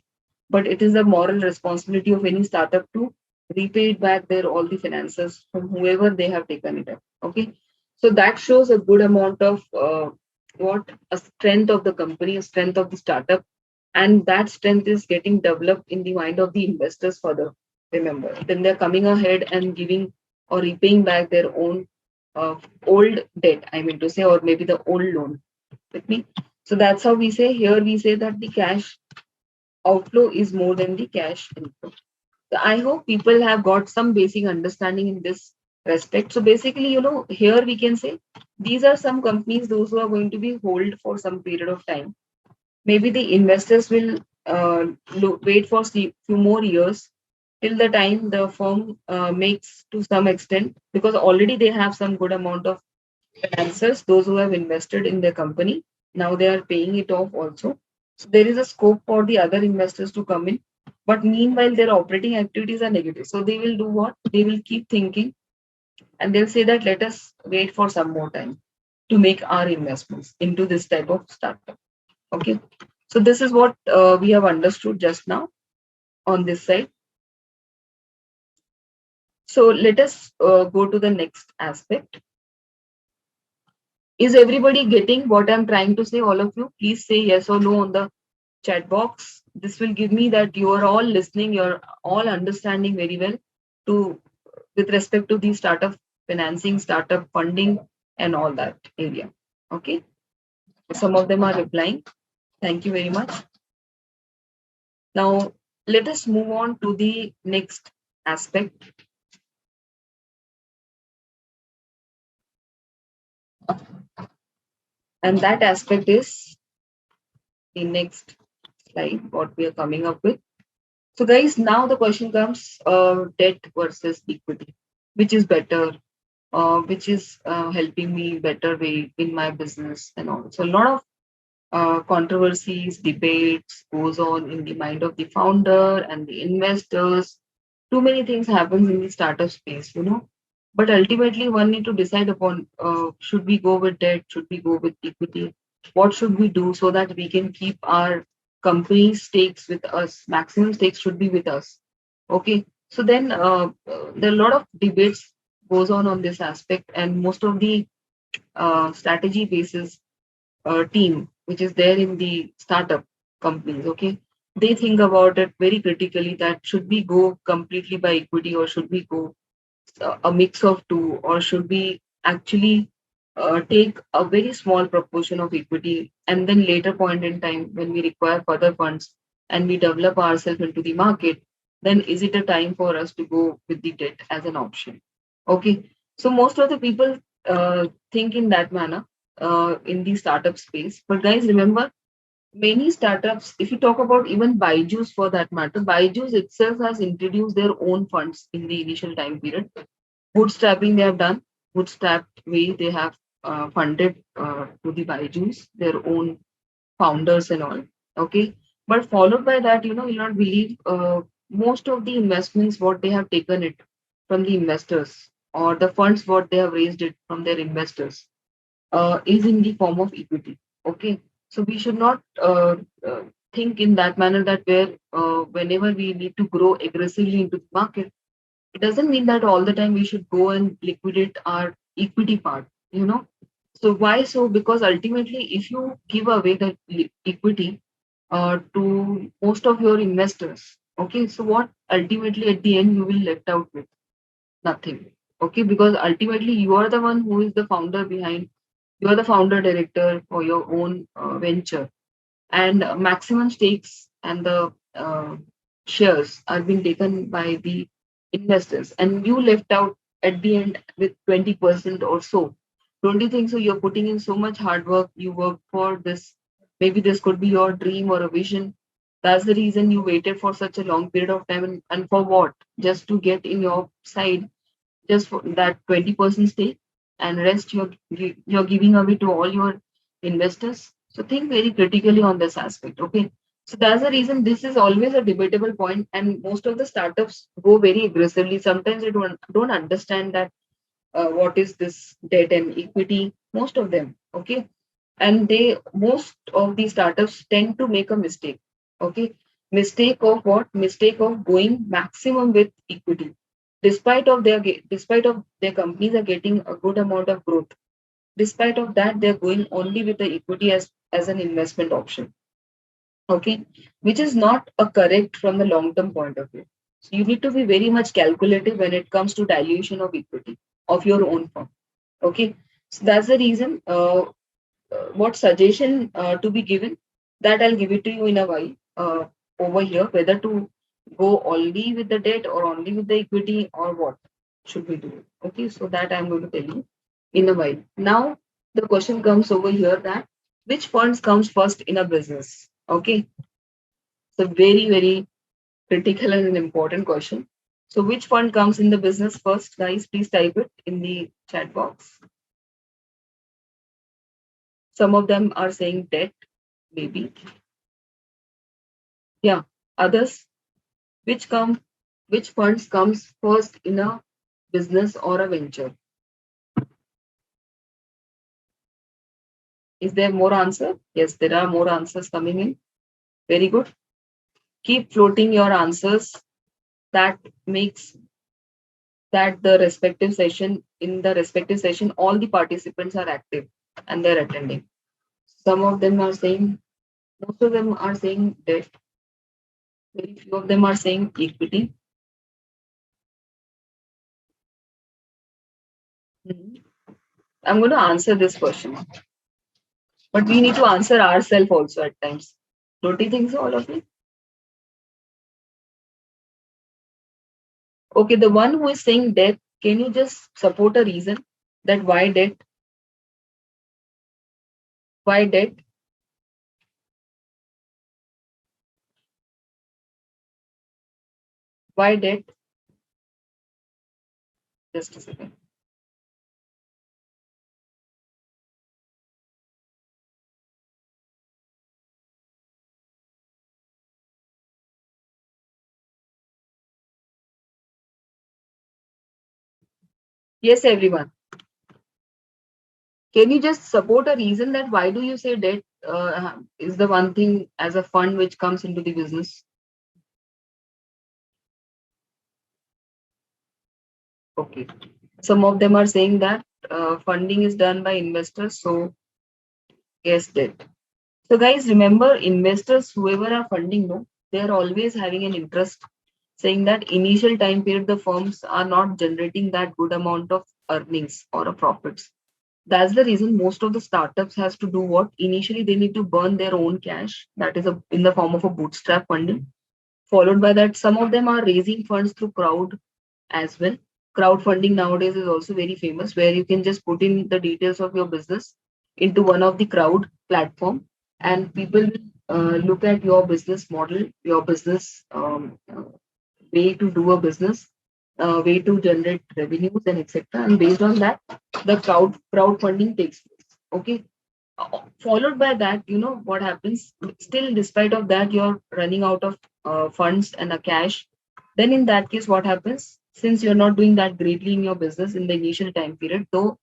but it is a moral responsibility of any startup to repay it back their all the finances from whoever they have taken it up. Okay, so that shows a good amount of what a strength of the company, a strength of the startup, and that strength is getting developed in the mind of the investors further. Remember, then they're coming ahead and giving or repaying back their own old debt. I mean to say, or maybe the old loan with me. So that's how we say here. We say that the cash outflow is more than the cash inflow. So I hope people have got some basic understanding in this respect. So basically, here we can say these are some companies, those who are going to be hold for some period of time. Maybe the investors will wait for few more years till the time the firm makes to some extent, because already they have some good amount of financiers, those who have invested in their company. Now they are paying it off also. So there is a scope for the other investors to come in. But meanwhile, their operating activities are negative. So they will do what? They will keep thinking and they'll say that let us wait for some more time to make our investments into this type of startup. Okay. So this is what we have understood just now on this side. So let us go to the next aspect. Is everybody getting what I'm trying to say? All of you, please say yes or no on the chat box. This will give me that you are all listening, you're all understanding very well to with respect to the startup financing, startup funding, and all that area. Okay. Some of them are replying. Thank you very much. Now let us move on to the next aspect. And that aspect is the next slide, what we are coming up with. So guys, now the question comes, debt versus equity, which is better, which is helping me better way in my business and all. So a lot of controversies, debates goes on in the mind of the founder and the investors. Too many things happens in the startup space. But ultimately, one need to decide upon should we go with debt, should we go with equity, what should we do so that we can keep our company stakes with us, maximum stakes should be with us. Okay, so then there are a lot of debates goes on this aspect, and most of the strategy basis team which is there in the startup companies. Okay, they think about it very critically, that should we go completely by equity, or should we go a mix of two, or should we actually take a very small proportion of equity, and then later point in time when we require further funds and we develop ourselves into the market, then is it a time for us to go with the debt as an option? Okay, so most of the people think in that manner in the startup space. But guys, remember, many startups, if you talk about even Byju's for that matter, Byju's itself has introduced their own funds in the initial time period. Bootstrapping they have done, bootstrapped way they have funded to the Byju's, their own founders and all. Okay. But followed by that, you'll not believe most of the investments, what they have taken it from the investors, or the funds, what they have raised it from their investors, is in the form of equity. Okay, so we should not think in that manner, that where whenever we need to grow aggressively into the market, it doesn't mean that all the time we should go and liquidate our equity part. So why so? Because ultimately, if you give away the equity to most of your investors, okay, so what ultimately at the end you will left out with? Nothing. Okay, because ultimately you are the one who is the founder behind, you are the founder director for your own venture, and maximum stakes and the shares are being taken by the investors, and you left out at the end with 20% or so. Don't you think so? You're putting in so much hard work, you work for this, maybe this could be your dream or a vision. That's the reason you waited for such a long period of time, and for what? Just to get in your side just for that 20% stake, and rest you're giving away to all your investors. So think very critically on this aspect. Okay, so that's the reason this is always a debatable point, and most of the startups go very aggressively. Sometimes they don't understand that what is this debt and equity, most of them. Okay, and they, most of the startups tend to make a mistake. Okay, mistake of what? Mistake of going maximum with equity, despite of their companies are getting a good amount of growth. Despite of that, they're going only with the equity as an investment option. Okay, which is not a correct from the long term point of view. So you need to be very much calculative when it comes to dilution of equity of your own firm. Okay, so that's the reason. What suggestion to be given, that I'll give it to you in a while over here, whether to go only with the debt or only with the equity, or what should we do. Okay, so that I'm going to tell you in a while. Now the question comes over here, that which funds comes first in a business? Okay, so very critical and an important question. So which fund comes in the business first, guys? Please type it in the chat box. Some of them are saying debt, maybe. Yeah, others, which funds comes first in a business or a venture? Is there more answer? Yes, there are more answers coming in. Very good. Keep floating your answers. That makes that the respective session, in the respective session, all the participants are active and they're attending. Some of them are saying, most of them are saying debt. Very few of them are saying equity. I'm going to answer this question, but we need to answer ourselves also at times. Don't you think so, all of you? Okay, the one who is saying debt, can you just support a reason that why debt? Why debt? Why debt? Just a second. Yes, everyone. Can you just support a reason that why do you say debt is the one thing as a fund which comes into the business? Okay. Some of them are saying that funding is done by investors, so yes, debt. So guys, remember, investors, whoever are funding, no, they're always having an interest saying that initial time period the firms are not generating that good amount of earnings or a profits. That's the reason most of the startups has to do what initially they need to burn their own cash, that is in the form of a bootstrap funding. Followed by that, some of them are raising funds through crowd as well. Crowdfunding nowadays is also very famous, where you can just put in the details of your business into one of the crowd platform, and people will look at your business model, your business way to do a business, way to generate revenues and etc. And based on that, the crowdfunding takes place. Okay. Followed by that, you know what happens? Still, despite of that, you're running out of funds and a cash. Then in that case, what happens? Since you're not doing that greatly in your business in the initial time period, though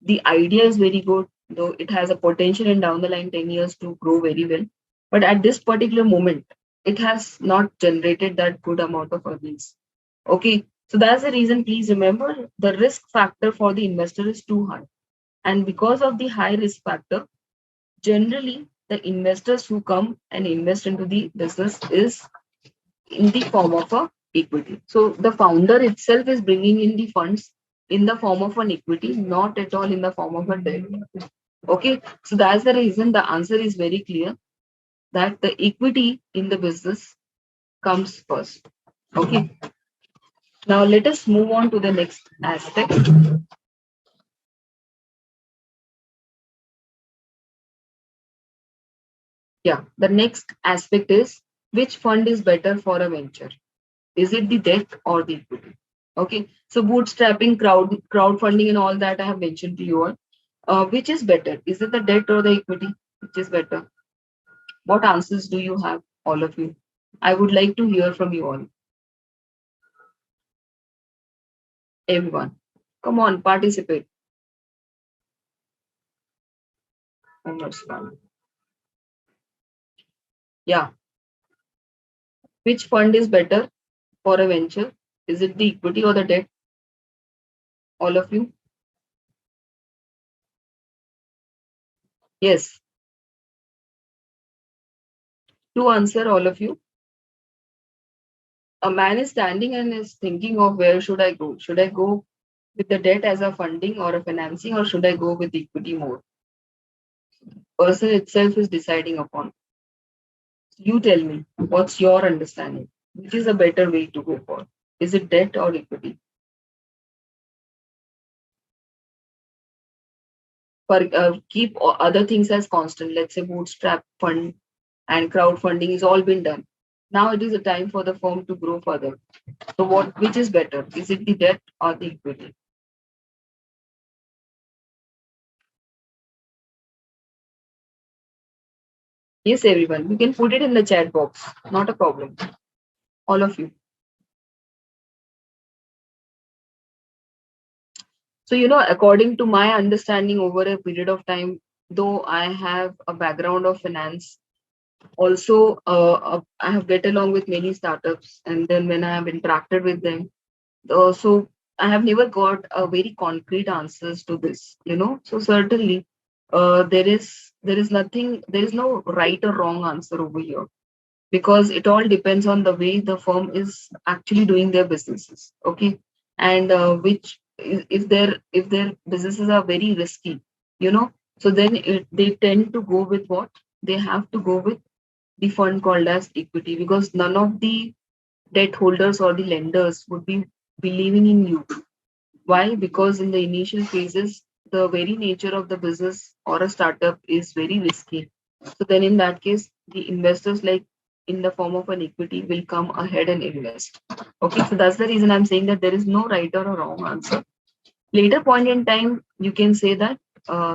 the idea is very good, though it has a potential in down the line 10 years to grow very well. But at this particular moment, it has not generated that good amount of earnings. Okay. So that's the reason, please remember the risk factor for the investor is too high. And because of the high risk factor, generally the investors who come and invest into the business is in the form of a equity. So the founder itself is bringing in the funds in the form of an equity, not at all in the form of a debt. Okay, so that's the reason the answer is very clear that the equity in the business comes first. Okay, now let us move on to the next aspect. Yeah, the next aspect is which fund is better for a venture? Is it the debt or the equity? Okay, so bootstrapping, crowdfunding, and all that I have mentioned to you all. Which is better? Is it the debt or the equity? Which is better? What answers do you have, all of you? I would like to hear from you all. Everyone, come on, participate. Yeah, which fund is better for a venture? Is it the equity or the debt? All of you? Yes. To answer, all of you. A man is standing and is thinking of where should I go? Should I go with the debt as a funding or a financing, or should I go with equity more? Person itself is deciding upon. You tell me, what's your understanding? Which is a better way to go for? Is it debt or equity? For keep other things as constant. Let's say bootstrap fund and crowdfunding is all been done. Now it is a time for the firm to grow further. So which is better? Is it the debt or the equity? Yes, everyone. You can put it in the chat box. Not a problem. All of you. So, according to my understanding over a period of time, though I have a background of finance, also I have get along with many startups, and then when I have interacted with them, so I have never got a very concrete answers to this. So certainly, there is nothing, there is no right or wrong answer over here, because it all depends on the way the firm is actually doing their businesses. Okay, and which if their businesses are very risky, so then they tend to go with what they have to go with the fund called as equity, because none of the debt holders or the lenders would be believing in you. Why? Because in the initial phases, the very nature of the business or a startup is very risky. So then in that case, the investors, like in the form of an equity, will come ahead and invest. Okay, so that's the reason I'm saying that there is no right or a wrong answer. Later point in time, you can say that,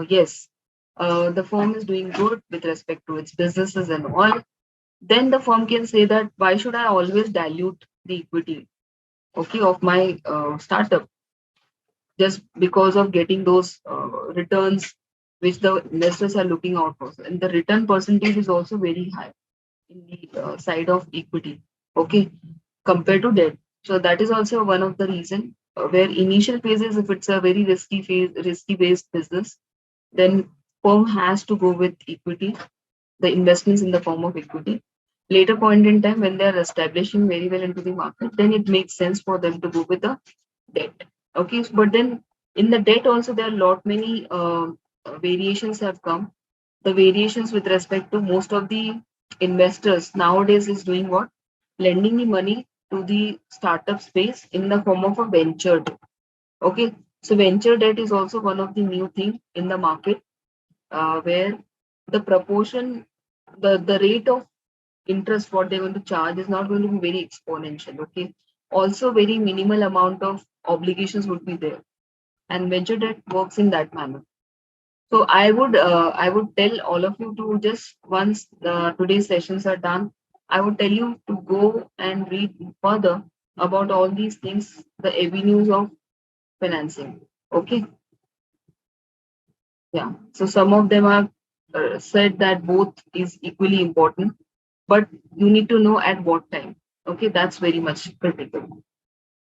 yes, the firm is doing good with respect to its businesses and all. Then the firm can say that, why should I always dilute the equity, okay, of my startup, just because of getting those returns which the investors are looking out for. And the return percentage is also very high in the side of equity, okay, compared to debt. So that is also one of the reason, where initial phases, if it's a very risky based business, then firm has to go with equity, the investments in the form of equity. later point in time when they are establishing very well into the market, then it makes sense for them to go with the debt. Okay, but then in the debt also there are lot many variations have come. The variations with respect to most of the investors nowadays is doing what? Lending the money to the startup space in the form of a venture debt. Okay, so venture debt is also one of the new thing in the market, where the proportion, the rate of interest what they're going to charge is not going to be very exponential. Okay, also very minimal amount of obligations would be there, and venture debt works in that manner. So I would tell all of you to just once today's sessions are done, I would tell you to go and read further about all these things, the avenues of financing. Okay, yeah. So some of them have said that both is equally important, but you need to know at what time. Okay, that's very much critical.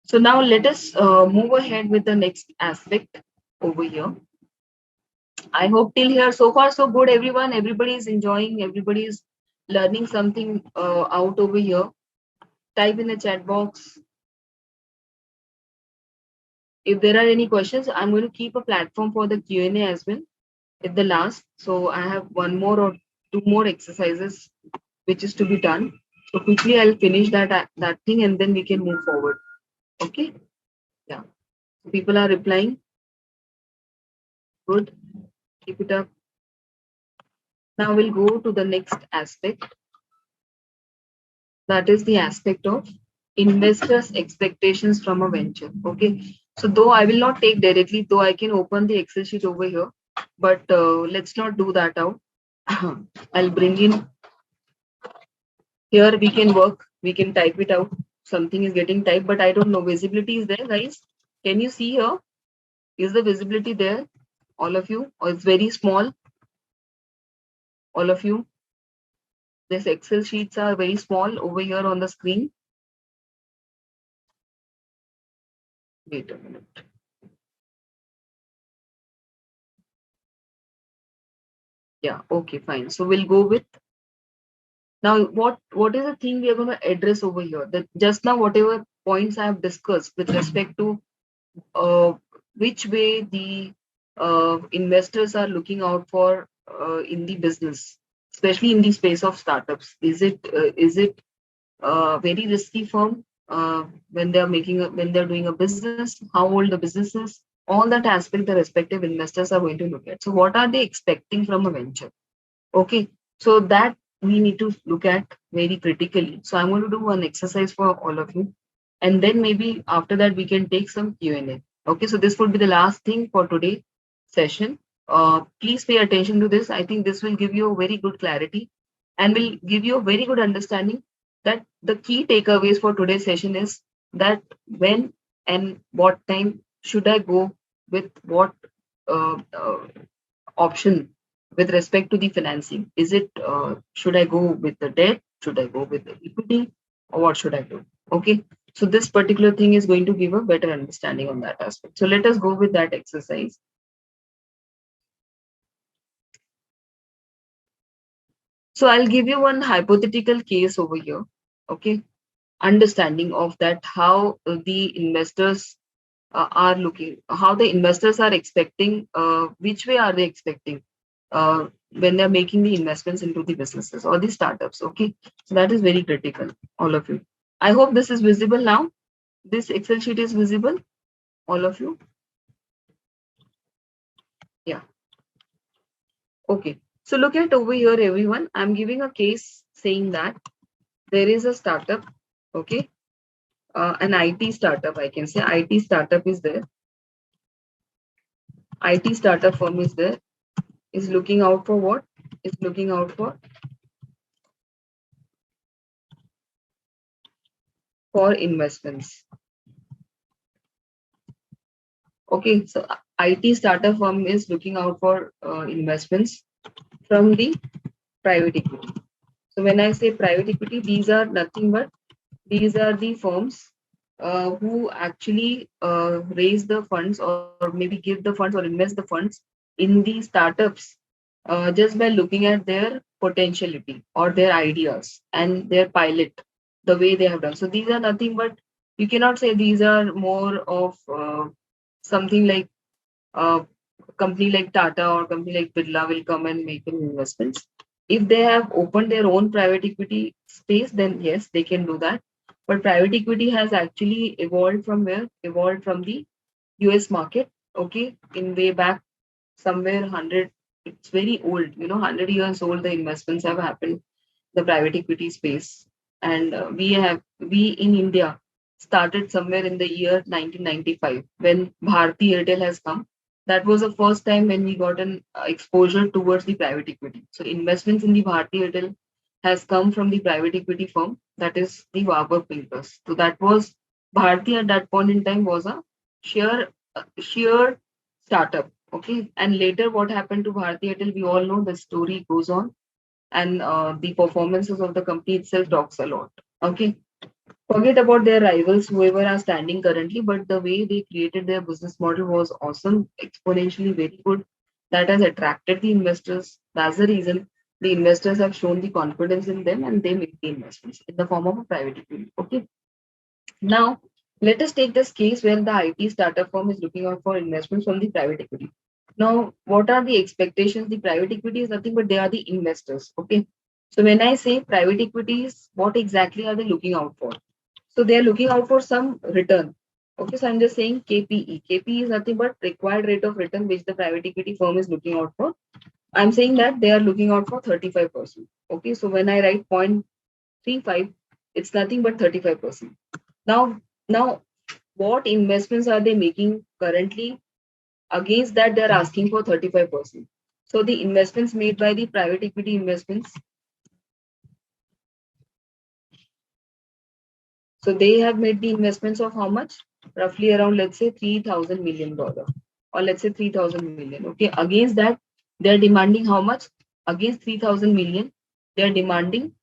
So now let us move ahead with the next aspect over here. I hope till here so far so good, everyone. Everybody is enjoying. Everybody is learning something out over here. Type in the chat box if there are any questions. I'm going to keep a platform for the Q&A as well at the last. So I have one more or two more exercises which is to be done. So quickly I'll finish that thing and then we can move forward. Okay. Yeah. People are replying. Good. Keep it up. Now we'll go to the next aspect. That is the aspect of investors' expectations from a venture. Okay. So though I will not take directly, though I can open the Excel sheet over here, but let's not do that out. I'll bring in here. We can work. We can type it out. Something is getting typed, but I don't know. Visibility is there, guys. Can you see here? Is the visibility there? All of you? Or it's very small? All of you? This Excel sheets are very small over here on the screen. Wait a minute. Yeah, okay, fine. So we'll go with now what is the thing we are going to address over here? That just now whatever points I have discussed with respect to uh, which way the investors are looking out for in the business, especially in the space of startups. Is it very risky firm when they're when they're doing a business? How old the business is? All that aspect the respective investors are going to look at. So what are they expecting from a venture? Okay, so that we need to look at very critically. So I'm going to do one exercise for all of you, and then maybe after that we can take some Q&A. Okay, so this would be the last thing for today session. Please pay attention to this. I think this will give you a very good clarity and will give you a very good understanding that the key takeaways for today's session is that when and what time should I go with what option with respect to the financing. Is it should I go with the debt? Should I go with the equity? Or what should I do? Okay. So this particular thing is going to give a better understanding on that aspect. So let us go with that exercise. So I'll give you one hypothetical case over here. Okay. Understanding of that how the investors are looking, how the investors are expecting, which way are they expecting when they're making the investments into the businesses or the startups. Okay, so that is very critical, all of you. I hope this is visible now. This Excel sheet is visible, all of you. Yeah. Okay. So look at over here, everyone. I'm giving a case saying that there is a startup. Okay. An IT startup, I can say. IT startup is there. IT startup firm is there. Is looking out for what? Is looking out for investments. Okay, so IT startup firm is looking out for investments from the private equity. So when I say private equity, these are nothing but these are the firms who actually raise the funds or maybe give the funds or invest the funds in the startups just by looking at their potentiality or their ideas and their pilot, the way they have done. So these are nothing but, you cannot say these are more of something like a company like Tata or company like Birla will come and make an investments. If they have opened their own private equity space, then yes, they can do that. But private equity has actually evolved from where? Evolved from the US market, okay, in way back somewhere 100, it's very old, 100 years old, the investments have happened, the private equity space. And we in India started somewhere in the year 1995 when Bharti Airtel has come. That was the first time when we got an exposure towards the private equity. So investments in the Bharti Airtel has come from the private equity firm, that is the Warburg Pincus. So that was Bharti at that point in time was a sheer startup. Okay. And later what happened to Bharti Airtel, we all know the story goes on, and the performances of the company itself talks a lot. Okay. Forget about their rivals, whoever are standing currently, but the way they created their business model was awesome, exponentially very good. That has attracted the investors. That's the reason the investors have shown the confidence in them and they make the investments in the form of a private equity. Okay. Now, let us take this case where the IT startup firm is looking out for investments from the private equity. Now, what are the expectations? The private equity is nothing but they are the investors. Okay. So when I say private equities, what exactly are they looking out for? So they are looking out for some return. Okay, so I'm just saying KPE. KPE is nothing but required rate of return which the private equity firm is looking out for. I'm saying that they are looking out for 35%. Okay, so when I write 0.35, it's nothing but 35%. Now, what investments are they making currently? Against that, they're asking for 35%. So the investments made by the private equity investments, so they have made the investments of how much? Roughly around, let's say, $3,000 million, or let's say 3,000 million. Okay, against that, they're demanding how much? Against 3,000 million, they're demanding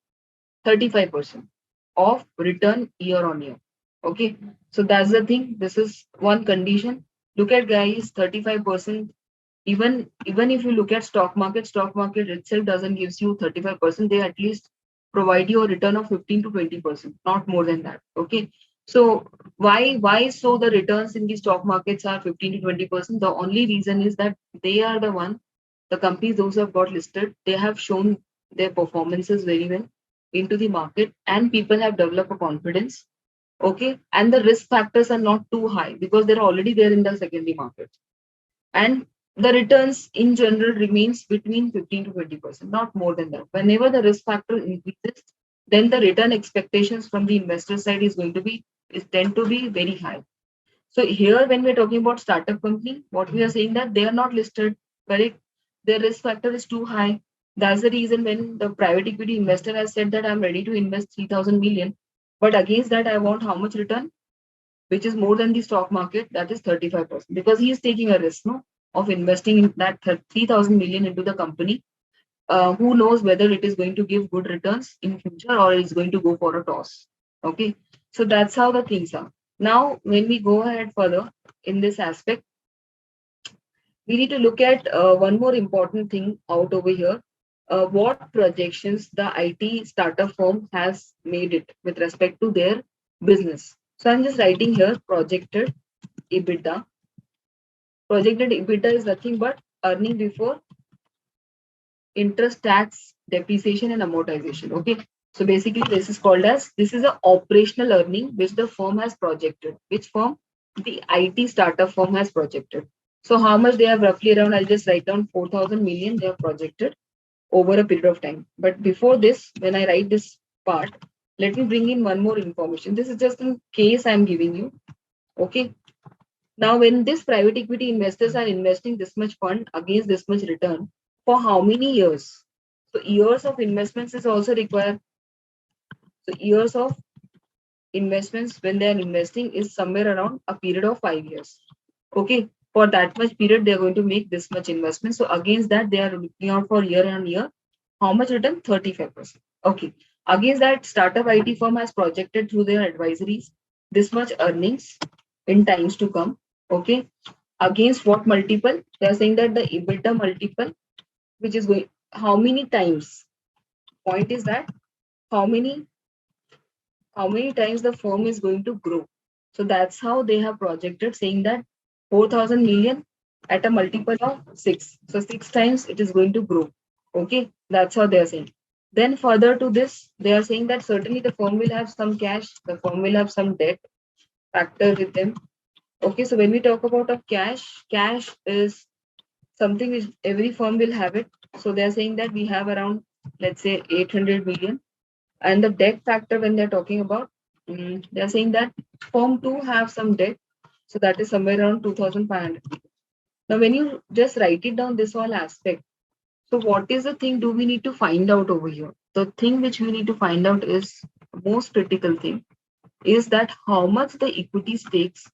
35% of return year on year. Okay, so that's the thing. This is one condition. Look at guys, 35%. Even if you look at stock market itself doesn't gives you 35%. They at least provide you a return of 15 to 20%, not more than that. Okay, so why so the returns in the stock markets are 15 to 20%? The only reason is that they are the one, the companies those who have got listed, they have shown their performances very well into the market, and people have developed a confidence. Okay, and the risk factors are not too high because they're already there in the secondary market, and the returns in general remains between 15 to 20%, not more than that. Whenever the risk factor increases, then the return expectations from the investor side is going to be, is tend to be very high. So here, when we're talking about startup company, what we are saying that they are not listed, correct? Their risk factor is too high. That's the reason when the private equity investor has said that I'm ready to invest 3,000 million, but against that I want how much return, which is more than the stock market, that is 35%, because he is taking a risk, no, of investing in that 3,000 million into the company. Who knows whether it is going to give good returns in future or it's going to go for a toss. Okay, so that's how the things are. Now, when we go ahead further in this aspect, we need to look at one more important thing out over here. What projections the IT startup firm has made it with respect to their business. So I'm just writing here projected EBITDA. Projected EBITDA is nothing but earning before interest, tax, depreciation, and amortization. Okay. So basically, this is called as, this is a operational earning which the firm has projected. Which firm? The IT startup firm has projected. So how much they have roughly around, I'll just write down 4,000 million they have projected over a period of time. But before this, when I write this part, let me bring in one more information. This is just a case I'm giving you. Okay. Now, when this private equity investors are investing this much fund against this much return, for how many years? So years of investments is also required. So years of investments when they are investing is somewhere around a period of 5 years. Okay, for that much period they are going to make this much investment. So against that they are looking out for year on year. How much return? 35%. Okay. Against that, startup IT firm has projected through their advisories this much earnings in times to come. Okay. Against what multiple? They are saying that the EBITDA multiple, which is going, how many times point is that how many times the firm is going to grow. So that's how they have projected, saying that 4,000 million at a multiple of 6. So 6 times it is going to grow. Okay, that's how they are saying. Then further to this, they are saying that certainly the firm will have some cash, the firm will have some debt factor with them. Okay, so when we talk about a cash is something which every firm will have it. So they are saying that we have around, let's say, 800 million. And the debt factor, when they're talking about, they're saying that firm two have some debt. So that is somewhere around 2,500. Now, when you just write it down, this whole aspect, so what is the thing do we need to find out over here? The thing which we need to find out is most critical thing is that how much the equity stakes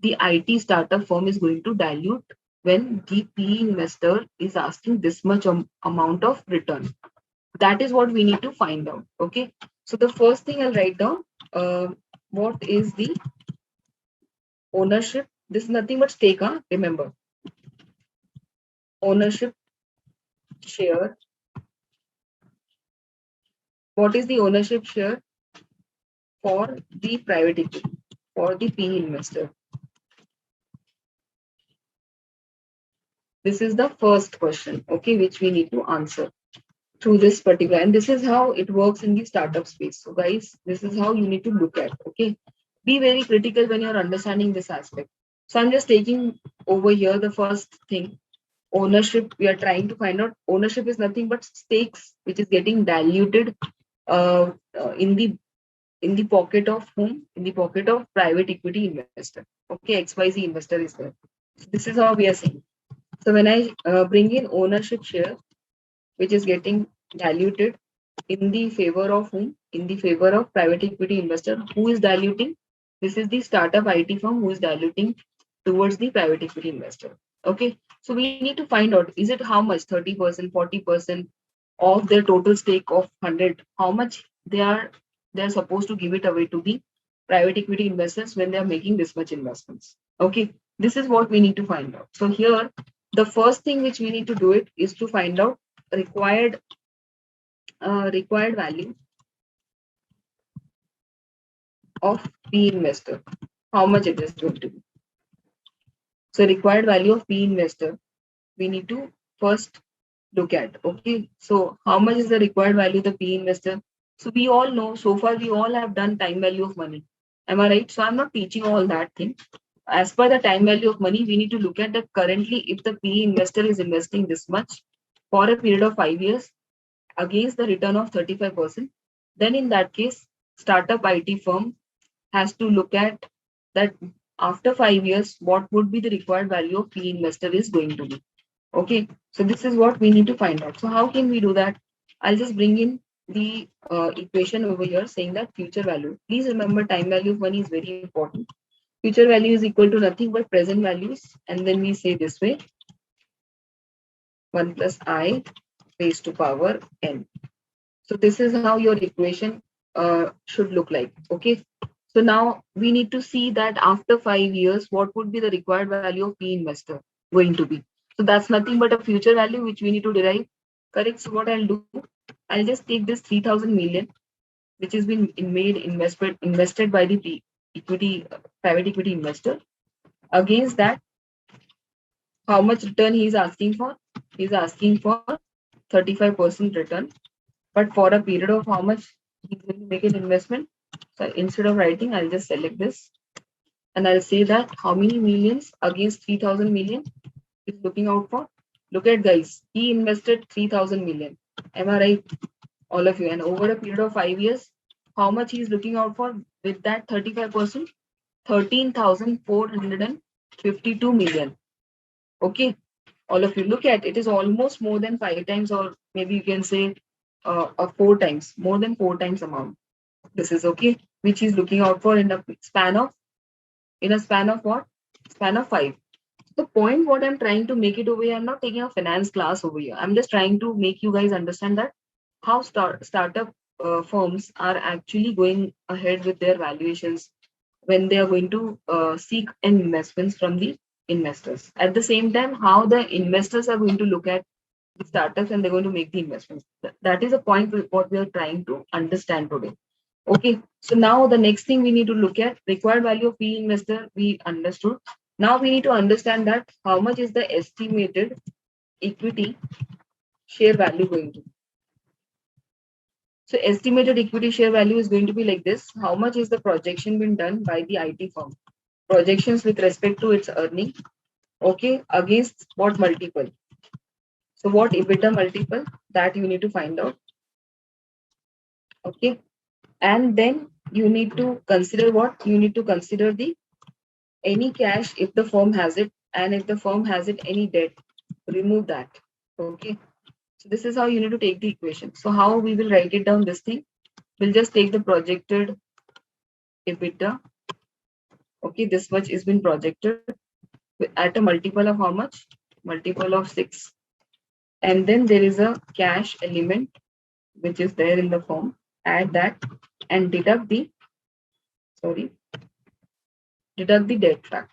the IT startup firm is going to dilute when the PE investor is asking this much amount of return. That is what we need to find out. Okay. So the first thing I'll write down, what is the ownership? This is nothing but stake, huh? Remember. Ownership share. What is the ownership share for the private equity, for the PE investor? This is the first question, okay, which we need to answer through this particular, and this is how it works in the startup space. So guys, this is how you need to look at, okay. Be very critical when you're understanding this aspect. So I'm just taking over here the first thing, ownership. We are trying to find out ownership is nothing but stakes which is getting diluted in the pocket of whom? In the pocket of private equity investor. Okay, XYZ investor is there. So this is how we are saying. So when I bring in ownership share, which is getting diluted in the favor of whom? In the favor of private equity investor. Who is diluting? This is the startup IT firm who is diluting towards the private equity investor. Okay. So we need to find out, is it how much? 30%, 40% of their total stake of 100? How much they are supposed to give it away to the private equity investors when they are making this much investments? Okay. This is what we need to find out. So here, the first thing which we need to do it is to find out required value of P investor, how much it is going to be. So required value of P investor, we need to first look at. Okay, so how much is the required value of the P investor? So we all know, so far we all have done time value of money. Am I right? So I'm not teaching all that thing. As per the time value of money, we need to look at that currently if the P investor is investing this much for a period of 5 years against the return of 35%, then in that case, startup IT firm has to look at that after 5 years, what would be the required value of P investor is going to be. Okay, so this is what we need to find out. So how can we do that? I'll just bring in the equation over here saying that future value. Please remember time value of money is very important. Future value is equal to nothing but present values. And then we say this way, 1 plus I raised to power n. So this is how your equation should look like. Okay. So now we need to see that after 5 years, what would be the required value of P investor going to be? So that's nothing but a future value which we need to derive. Correct. So what I'll do, I'll just take this 3,000 million, which has been invested by the private equity investor. Against that, how much return he is asking for? He is asking for 35% return. But for a period of how much he's going to make an investment? So instead of writing, I'll just select this and I'll say that how many millions against 3,000 million is looking out for. Look at guys, he invested 3,000 million. Am I right? All of you. And over a period of 5 years, how much he is looking out for with that 35%? 13,452 million. Okay. All of you look at it is almost more than 5 times, or maybe you can say 4 times, more than 4 times amount. This is okay, which he's looking out for in a span of what? Span of 5. The point what I'm trying to make it over here, I'm not taking a finance class over here. I'm just trying to make you guys understand that how startup firms are actually going ahead with their valuations when they are going to seek investments from the investors. At the same time, how the investors are going to look at the startups and they're going to make the investments. That is a point what we are trying to understand today. Okay, so now the next thing we need to look at required value of PE investor, we understood. Now we need to understand that how much is the estimated equity share value going to be. So estimated equity share value is going to be like this. How much is the projection been done by the IT firm? Projections with respect to its earning, okay, against what multiple? So what EBITDA multiple, that you need to find out, okay. And then you need to consider what? You need to consider the any cash if the firm has it, and if the firm has it any debt, remove that, okay. So this is how you need to take the equation. So how we will write it down this thing? We'll just take the projected EBITDA, okay, this much is been projected at a multiple of how much? Multiple of 6. And then there is a cash element which is there in the form. Add that and deduct the debt factor.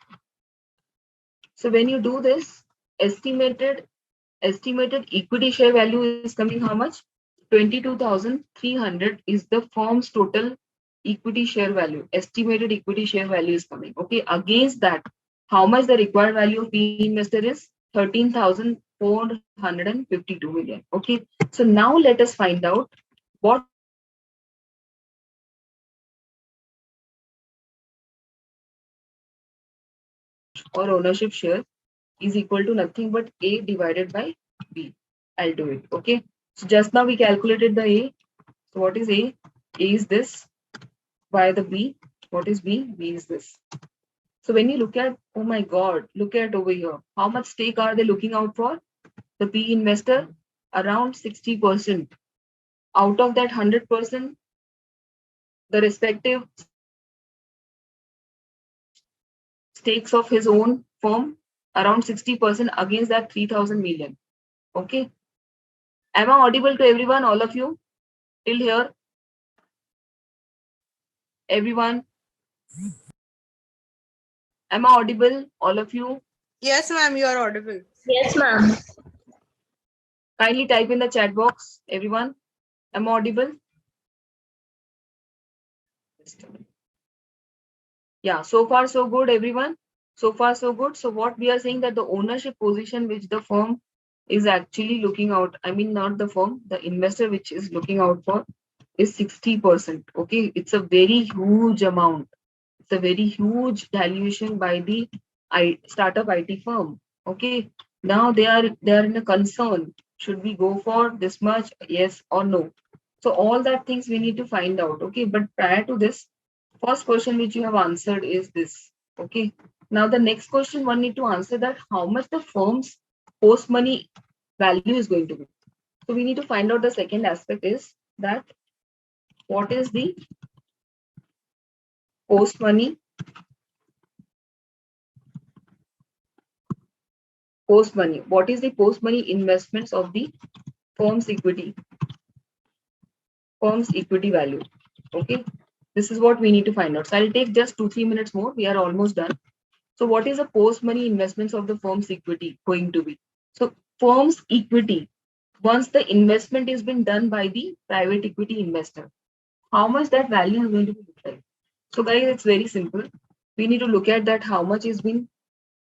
So when you do this, estimated equity share value is coming how much? 22,300 is the firm's total equity share value. Estimated equity share value is coming. Okay, against that, how much the required value of PE investor is? 13,452 million. Okay, so now let us find out what or ownership share is equal to nothing but A divided by B. I'll do it. Okay, so just now we calculated the A. So what is A? A is this. By the B, what is B? B is this. So when you look at, oh my God, look at over here. How much stake are they looking out for? The PE investor, around 60%. Out of that 100%, the respective stakes of his own firm, around 60% against that 3,000 million. Okay. Am I audible to everyone, all of you? Till here? Everyone? Am I audible, all of you? Yes, ma'am, you are audible. Yes, ma'am. Kindly type in the chat box, everyone. Am I audible? Yeah, so far so good, everyone. So far so good. So what we are saying that the ownership position which the firm is actually looking out, I mean not the firm, the investor which is looking out for is 60%. Okay, it's a very huge amount. It's a very huge valuation by the startup IT firm. Okay, now they are in a concern. Should we go for this much? Yes or no? So all that things we need to find out. Okay, but prior to this, first question which you have answered is this. Okay, now the next question one need to answer that how much the firm's post money value is going to be. So we need to find out the second aspect is that what is the post money what is the post money investments of the firm's equity value. Okay, this is what we need to find out. So I'll take just 2-3 minutes more, we are almost done. So what is the post money investments of the firm's equity going to be? So firm's equity, once the investment is been done by the private equity investor, how much that value is going to be look like? So guys, it's very simple. We need to look at that how much is been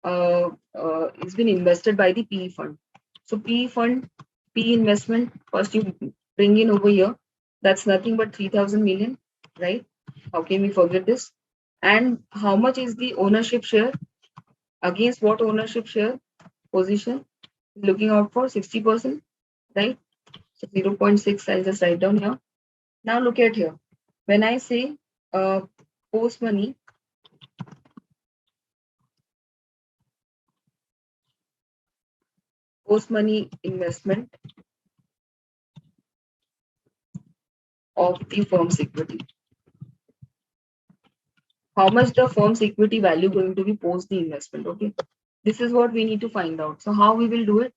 invested by the PE fund. So PE fund, PE investment, first you bring in over here. That's nothing but 3,000 million, right? How can we forget this? And how much is the ownership share? Against what ownership share position? Looking out for 60%, right? So 0.6, I'll just write down here. Now look at here. When I say post money investment of the firm's equity. How much the firm's equity value going to be post the investment? Okay, this is what we need to find out. So how we will do it?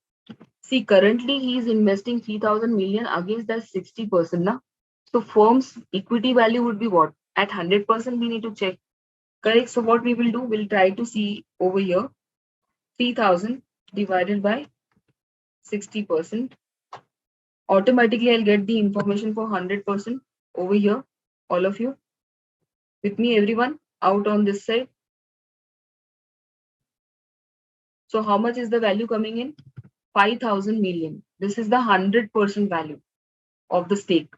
See, currently he is investing 3,000 million against that 60%. Now, so firm's equity value would be what? At 100%, we need to check. Correct. So what we will do? We'll try to see over here 3,000 divided by 60%. Automatically, I'll get the information for 100% over here. All of you. With me, everyone, out on this side. So how much is the value coming in? 5,000 million. This is the 100% value of the stake.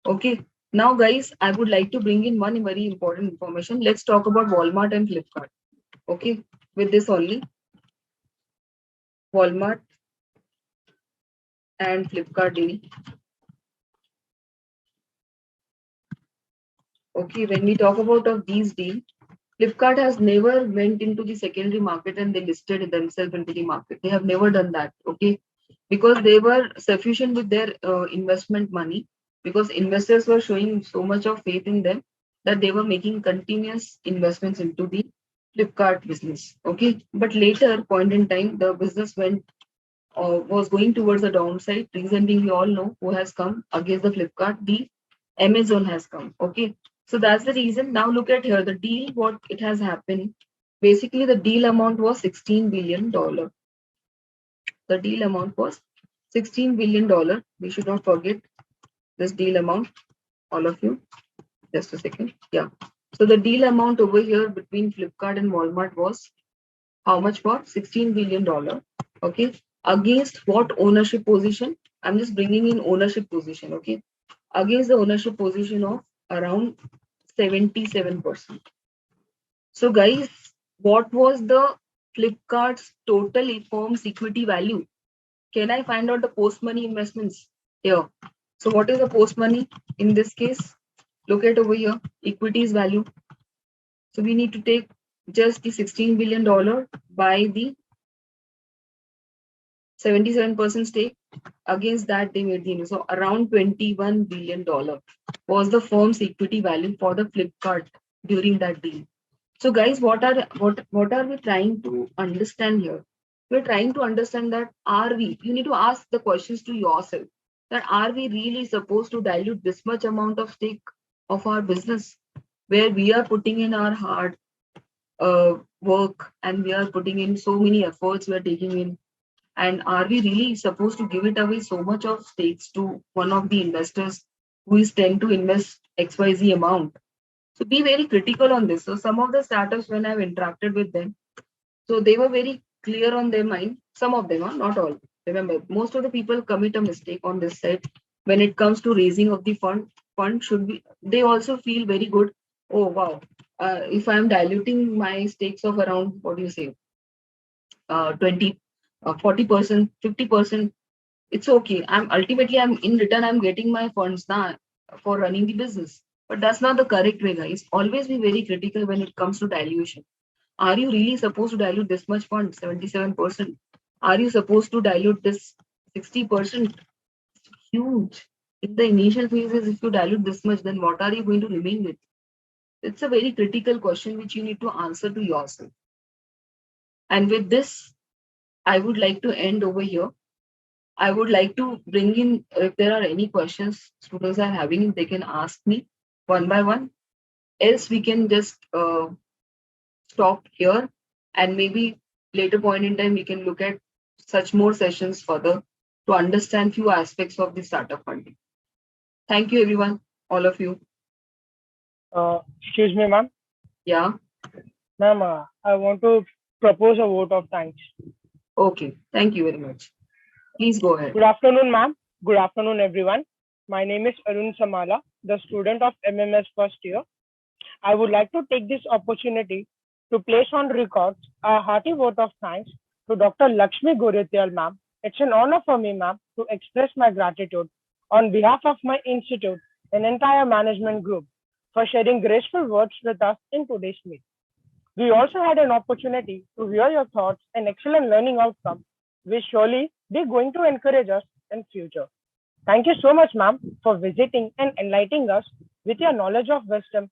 Okay. Now, guys, I would like to bring in one very important information. Let's talk about Walmart and Flipkart. Okay. With this only. Walmart and Flipkart deal. Okay. When we talk about of these deals, Flipkart has never went into the secondary market and they listed themselves into the market. They have never done that. Okay. Because they were sufficient with their investment money, because investors were showing so much of faith in them that they were making continuous investments into the Flipkart business. Okay. But later point in time, the business was going towards the downside. Reason being, we all know who has come against the Flipkart. The Amazon has come. Okay. So that's the reason. Now look at here, the deal, what it has happened. Basically, the deal amount was $16 billion. The deal amount was $16 billion. We should not forget this deal amount, all of you. Just a second. Yeah. So the deal amount over here between Flipkart and Walmart was how much for? $16 billion. Okay. Against what ownership position? I'm just bringing in ownership position. Okay. Against the ownership position of around 77%. So guys, what was the Flipkart's total firm's equity value? Can I find out the post-money investments here? So what is the post-money in this case? Look at over here, equities value. So we need to take just the $16 billion by the 77% stake. Against that, they made the so around $21 billion was the firm's equity value for the Flipkart during that deal. So guys, what are we trying to understand here? We're trying to understand that you need to ask the questions to yourself, that are we really supposed to dilute this much amount of stake of our business, where we are putting in our hard work and we are putting in so many efforts we are taking in, and are we really supposed to give it away so much of stakes to one of the investors who is tend to invest XYZ amount? So be very critical on this. So some of the startups, when I've interacted with them, so they were very clear on their mind. Some of them are not all. Remember, most of the people commit a mistake on this side when it comes to raising of the fund. Fund should be. They also feel very good. Oh wow! If I'm diluting my stakes of around, what do you say, 20, 40%, 50%, it's okay. I'm in return, I'm getting my funds now for running the business. But that's not the correct way, guys. Always be very critical when it comes to dilution. Are you really supposed to dilute this much fund, 77%? Are you supposed to dilute this 60%? Huge. In the initial phases, if you dilute this much, then what are you going to remain with? It's a very critical question which you need to answer to yourself. And with this, I would like to end over here. I would like to bring in, if there are any questions students are having, they can ask me one by one. Else we can just stop here, and maybe later point in time we can look at such more sessions further to understand few aspects of the startup funding. Thank you everyone, all of you. Excuse me, ma'am. Yeah. Ma'am, I want to propose a vote of thanks. Okay. Thank you very much. Please go ahead. Good afternoon, ma'am. Good afternoon, everyone. My name is Arun Samala, the student of MMS first year. I would like to take this opportunity to place on record a hearty vote of thanks to Dr. Lakshmi Goretyal, ma'am. It's an honor for me, ma'am, to express my gratitude on behalf of my institute and entire management group for sharing graceful words with us in today's meet. We also had an opportunity to hear your thoughts and excellent learning outcomes, which surely be going to encourage us in future. Thank you so much, ma'am, for visiting and enlightening us with your knowledge of wisdom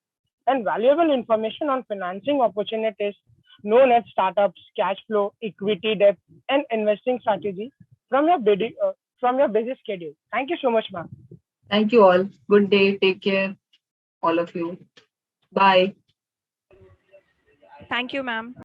and valuable information on financing opportunities known as startups, cash flow, equity, debt, and investing strategy from your busy schedule. Thank you so much, ma'am. Thank you all. Good day. Take care, all of you. Bye. Thank you, ma'am.